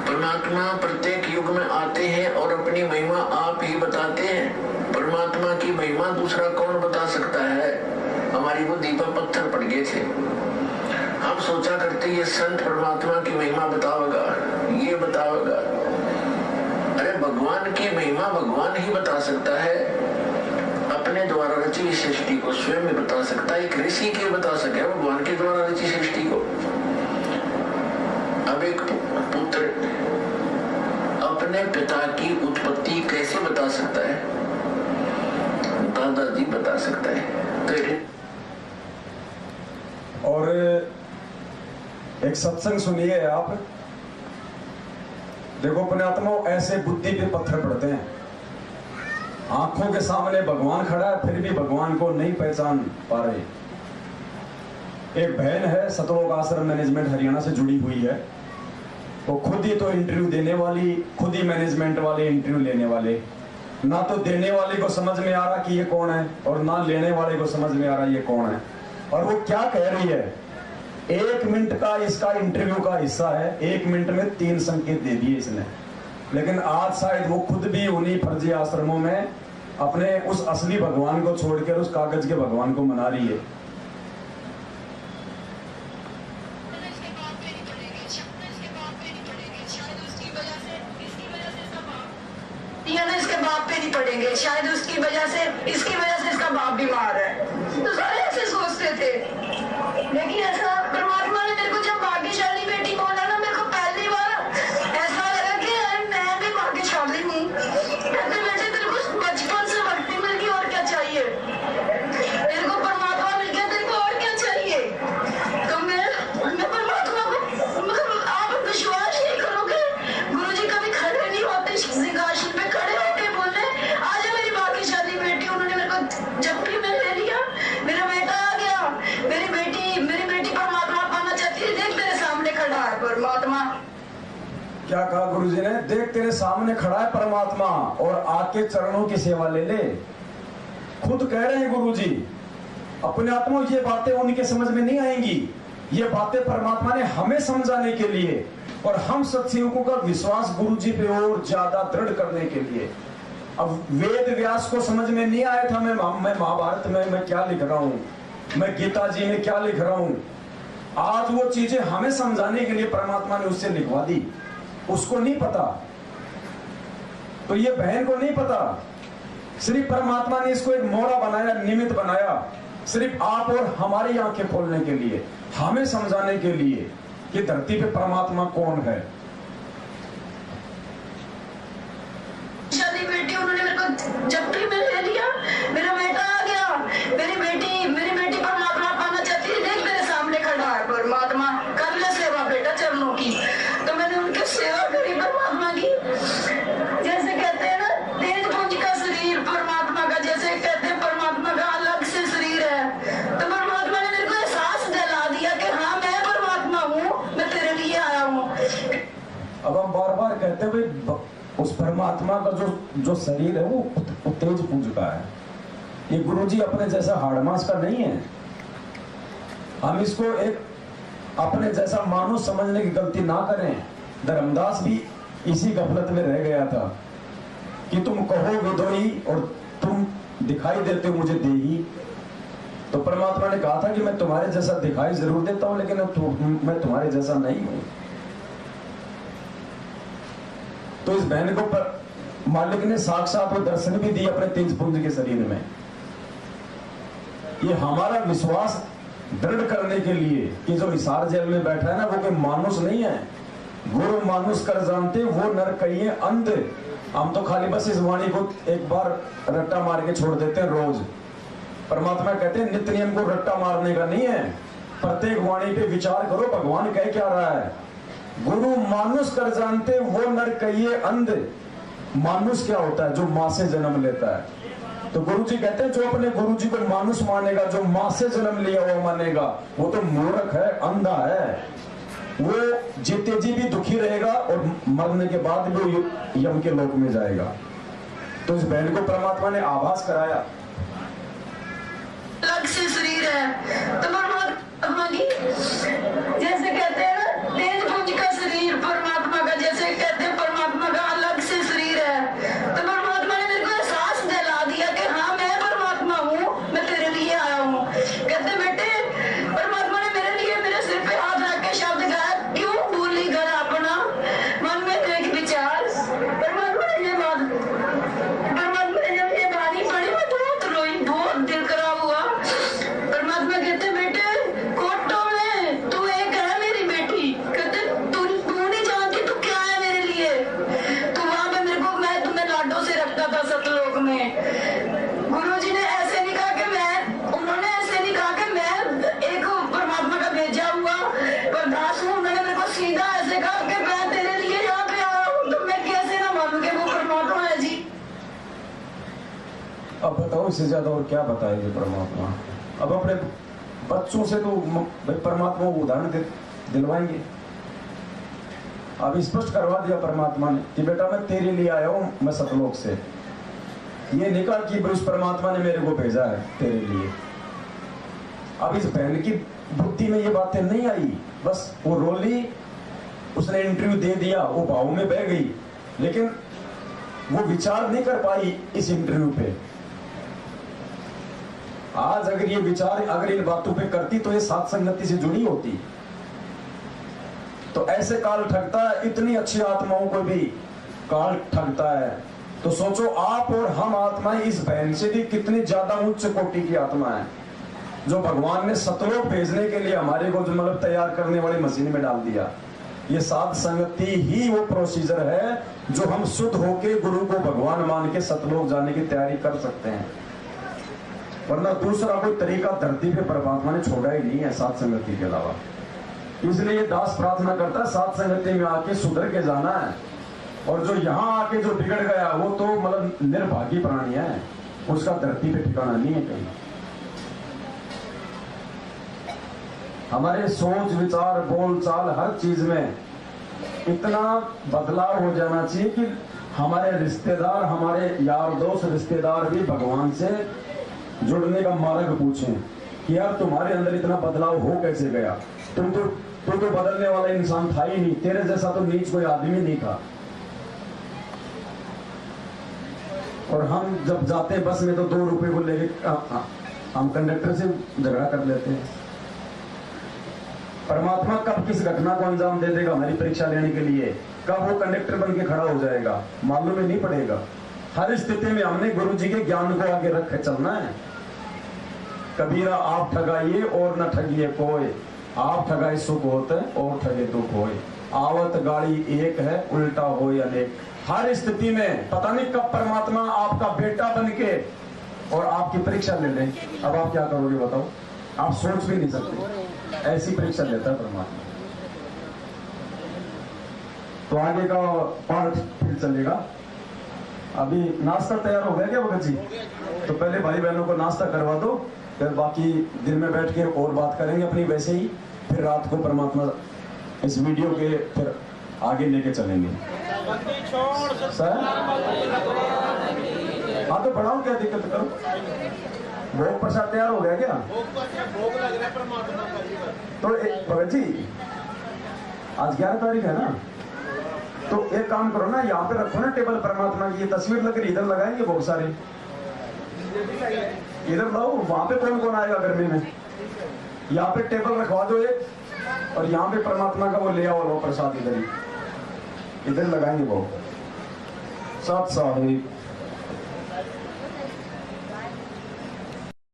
परमात्मा प्रत्येक युग में आते हैं और अपनी महिमा आप ही बताते हैं। परमात्मा की महिमा दूसरा कौन बता सकता है? हमारी बुद्धि पर पत्थर पड़ गए थे। हम सोचा करते ये संत परमात्मा की महिमा बतावेगा, ये बतावेगा। अरे भगवान की महिमा भगवान ही बता सकता है, अपने द्वारा रची सृष्टि को स्वयं ही बता सकता है। एक ऋषि के बता सके भगवान के द्वारा रची सृष्टि को। अब एक पुत्र अपने पिता की उत्पत्ति कैसे बता सकता है? दादाजी बता सकता है। और एक सत्संग सुनिए आप, देखो अपने आत्माओं, ऐसे बुद्धि पे पत्थर पड़ते हैं। आंखों के सामने भगवान खड़ा है, फिर भी भगवान को नहीं पहचान पा रहे। एक बहन है, सतलोक आश्रम मैनेजमेंट हरियाणा से जुड़ी हुई है। वो खुद ही तो इंटरव्यू देने वाली, खुद ही मैनेजमेंट वाले इंटरव्यू लेने वाले। ना तो देने वाले को समझ में आ रहा कि ये कौन है, और ना लेने वाले को समझ में आ रहा ये कौन है। और वो क्या कह रही है, 1 मिनट का इसका इंटरव्यू का हिस्सा है, 1 मिनट में 3 संकेत दे दिए इसने। लेकिन आज शायद वो खुद भी उन्हीं फर्जी आश्रमों में अपने उस असली भगवान को छोड़कर उस कागज के भगवान को मना रही है। इसके बाप पे नहीं पड़ेंगे, शायद उसकी वजह से, इसकी वजह से इसका बाप बीमार है। तो सारे ऐसे सोचते थे। लेकिन ऐसा परमात्मा ने मेरे को जब भाग्यशाली बेटी बोला ना, मेरे को पहली बार ऐसा लगा कि मैं भी भाग्यशाली हूँ। कहते बेटे तेरे को बचपन से भक्ति मिल गई, और क्या चाहिए? तेरे को परमात्मा मिल गया, तेरे को और क्या चाहिए? तो मैं परमात्मा को, मतलब आप विश्वास नहीं करोगे, गुरु जी कभी खड़े नहीं होते सिंहासन पे, खड़े होके बोले आज मेरी भाग्यशाली बेटी। उन्होंने मेरे को जप्पी में ले लिया, मेरा बेटा आ गया, मेरी बेटी परमात्मा पाना चाहती है। देख तेरे सामने खड़ा है परमात्मा। क्या कहा गुरु जी ने? देख तेरे सामने खड़ा है परमात्मा, और आके चरणों की सेवा ले ले। खुद कह रहे हैं गुरु जी अपने आत्मा, ये बातें उनके समझ में नहीं आएंगी। ये बातें परमात्मा ने हमें समझाने के लिए, और हम सत्सेवकों का विश्वास गुरु जी पे और ज्यादा दृढ़ करने के लिए। अब वेद व्यास को समझ में नहीं आया था मैं महाभारत में मैं क्या लिख रहा हूँ, मैं गीता जी में क्या लिख रहा हूँ। आज वो चीजें हमें समझाने के लिए परमात्मा ने उससे लिखवा दी। उसको नहीं पता, तो ये बहन को नहीं पता। सिर्फ परमात्मा ने इसको एक मोड़ा बनाया, निमित्त बनाया, सिर्फ आप और हमारी आंखें खोलने के लिए, हमें समझाने के लिए कि धरती पे परमात्मा कौन है। शादी बेटी, उन्होंने मेरे को जप्पी में ले लिया, मेरा बेटा आ गया, मेरी बेटी परमात्मा पाना चाहती है। देख मेरे सामने खड़ा है परमात्मा, कर ले सेवा बेटा चरणों की। तो मैंने उनकी सेवा करी परमात्मा की। जैसे कहते हैं ना तेज पुंज का शरीर परमात्मा का, जैसे कहते हैं परमात्मा का अलग से शरीर है, तो परमात्मा ने मेरे को एहसास दिला दिया कि हाँ मैं परमात्मा हूँ, मैं तेरे लिए आया हूँ। अब हम बार बार कहते हुए उस परमात्मा का जो शरीर है वो तेज पुंज का है। ये गुरुजी अपने जैसा हाड़मास का नहीं है। हम इसको एक अपने जैसा मानो समझने की गलती ना करें। धर्मदास भी इसी गफलत में रह गया था कि तुम कहो विदोई और तुम दिखाई देते हो मुझे देही। तो परमात्मा ने कहा था कि मैं तुम्हारे जैसा दिखाई जरूर देता हूं, लेकिन मैं तुम्हारे जैसा नहीं हूं। तो इस बहन को मालिक ने साक्षात वो दर्शन भी दिए अपने तेज पुंज के शरीर में। ये हमारा विश्वास दृढ़ करने के लिए कि जो हिसार जेल में बैठा है ना, वो कोई मानुष नहीं है। गुरु मानुष कर जानते वो नर कहिए अंध। हम तो खाली बस इस वाणी को एक बार रट्टा मार के छोड़ देते हैं रोज। परमात्मा कहते हैं नित्य नियम को रट्टा मारने का नहीं है, प्रत्येक वाणी पे विचार करो भगवान कह क्या रहा है। गुरु मानुष कर जानते वो नर कहिए अंध। मानुष क्या होता है? जो मां से जन्म लेता है। तो गुरु जी कहते हैं जो अपने गुरु जी को मानुष मानेगा, जो मां से जन्म लिया हुआ मानेगा, वो तो मूर्ख है, अंधा है। वो जीते जी भी दुखी रहेगा और मरने के बाद भी वो यम के लोक में जाएगा। तो इस बहन को परमात्मा ने आभास कराया, अलग से शरीर है तो परमात्मा की, जैसे कहते हैं ना तेज पुंज का शरीर परमात्मा का, जैसे कहते हैं परमात्मा का अलग से शरीर है। तो परमात्मा ने मेरे को एहसास दिला दिया कि हाँ मैं परमात्मा हूँ, मैं तेरे लिए आया हूँ। कहते बेटे परमात्मा ने मेरे लिए मेरे सिर पे हाथ रख के शब्द गाया, क्यों भूली घर अपना मन में एक विचार। परमात्मा ने ये बात, परमात्मा ने जब ये बानी पढ़ी मैं बहुत रोई, बहुत दिल खराब हुआ। परमात्मा कहते बेटे कोटों में तू एक है मेरी बेटी, कहते तू नहीं जानती तू क्या है मेरे लिए। तू वहां पे मेरे को, मैं तुम्हें लाडों से रखता था सतलोक में। गुरुजी ने ऐसे नहीं कहा कि मैं, उन्होंने ऐसे नहीं कहा कि मैं एक परमात्मा का भेजा हुआ परदास हूँ। उन्होंने मेरे को सीधा ऐसे कहा कि मैं तेरे लिए यहाँ पे आया हूँ, तो मैं कैसे ना मानूं कि वो परमात्मा है जी। अब बताओ इससे ज्यादा और क्या बताएंगे परमात्मा। अब अपने बच्चों से तो परमात्मा को उदाहरण दिलवाएंगे। अब स्पष्ट करवा दिया परमात्मा ने कि बेटा मैं तेरे लिए आया हूं, मैं सतलोक से। ये नहीं कहा कि उस परमात्मा ने मेरे को भेजा है तेरे लिए। अब इस बहन की बुद्धि में ये बातें नहीं आई, बस वो रोली, उसने इंटरव्यू दे दिया, वो भाव में बह गई, लेकिन वो विचार नहीं कर पाई इस इंटरव्यू पे। आज अगर ये विचार, अगर इन बातों पे करती तो ये साथ संगति से जुड़ी होती। तो ऐसे काल ठगता है, इतनी अच्छी आत्माओं को भी काल ठगता है। तो सोचो आप और हम आत्माएं इस बहन से भी कितनी ज्यादा उच्च कोटि की आत्मा है, जो भगवान ने सतलोक भेजने के लिए हमारे को जो मतलब तैयार करने वाली मशीन में डाल दिया। ये साध संगति ही वो प्रोसीजर है जो हम शुद्ध होके गुरु को भगवान मान के सतलोक जाने की तैयारी कर सकते हैं, वरना दूसरा कोई तरीका धरती पे परमात्मा ने छोड़ा ही नहीं है साध संगति के अलावा। इसलिए दास प्रार्थना करता है साध संगति में आके सुधर के जाना है, और जो यहाँ आके जो बिगड़ गया वो तो मतलब निर्भागी प्राणी है, उसका धरती पे ठिकाना नहीं है कहीं। हमारे सोच विचार बोल चाल हर चीज में इतना बदलाव हो जाना चाहिए कि हमारे रिश्तेदार, हमारे यार दोस्त रिश्तेदार भी भगवान से जुड़ने का मार्ग पूछें कि यार तुम्हारे अंदर इतना बदलाव हो कैसे गया। तुम तो बदलने वाला इंसान था ही नहीं, तेरे जैसा तो नीच कोई आदमी नहीं था। और हम जब जाते हैं बस में तो 2 रुपए को लेके हम कंडक्टर से झगड़ा कर लेते हैं। परमात्मा कब किस घटना को अंजाम दे देगा हमारी परीक्षा लेने के लिए, कब वो कंडक्टर बन के खड़ा हो जाएगा मालूम ही नहीं पड़ेगा। हर स्थिति में हमने गुरु जी के ज्ञान को आगे रख के चलना है। कबीरा आप ठगाइए और न ठगिए कोई, आप ठगाई सुख होते और ठगे दुख होए। आवत गाड़ी एक है उल्टा हो अनेक। हर स्थिति में पता नहीं कब परमात्मा आपका बेटा बन के और आपकी परीक्षा ले ले। अब आप क्या करोगे बताओ, आप सोच भी नहीं सकते, ऐसी परीक्षा लेता है परमात्मा। तो आगे का पाठ फिर चलेगा। अभी नाश्ता तैयार हो गया क्या भगत जी? तो पहले भाई बहनों को नाश्ता करवा दो, फिर बाकी दिन में बैठ के और बात करेंगे अपनी वैसे ही। फिर रात को परमात्मा इस वीडियो के फिर आगे लेके चलेंगे। सर हाँ तो बढ़ाओ, क्या दिक्कत करो। भोग प्रसाद तैयार हो गया क्या? भोग लग रहा है परमात्मा का। तो भगत जी आज 11 तारीख है ना, तो एक काम करो ना, यहाँ पे रखो ना टेबल परमात्मा की। ये तस्वीर लग रही, इधर लगाएंगे बहुत सारे, इधर लाओ। वहां पे कौन कौन आएगा गर्मी में? यहाँ पे टेबल रखवा दो एक, और यहाँ पे परमात्मा का वो ले आओ, लो प्रसाद इधर ही, इधर लगाएंगे वो। सत साहिब।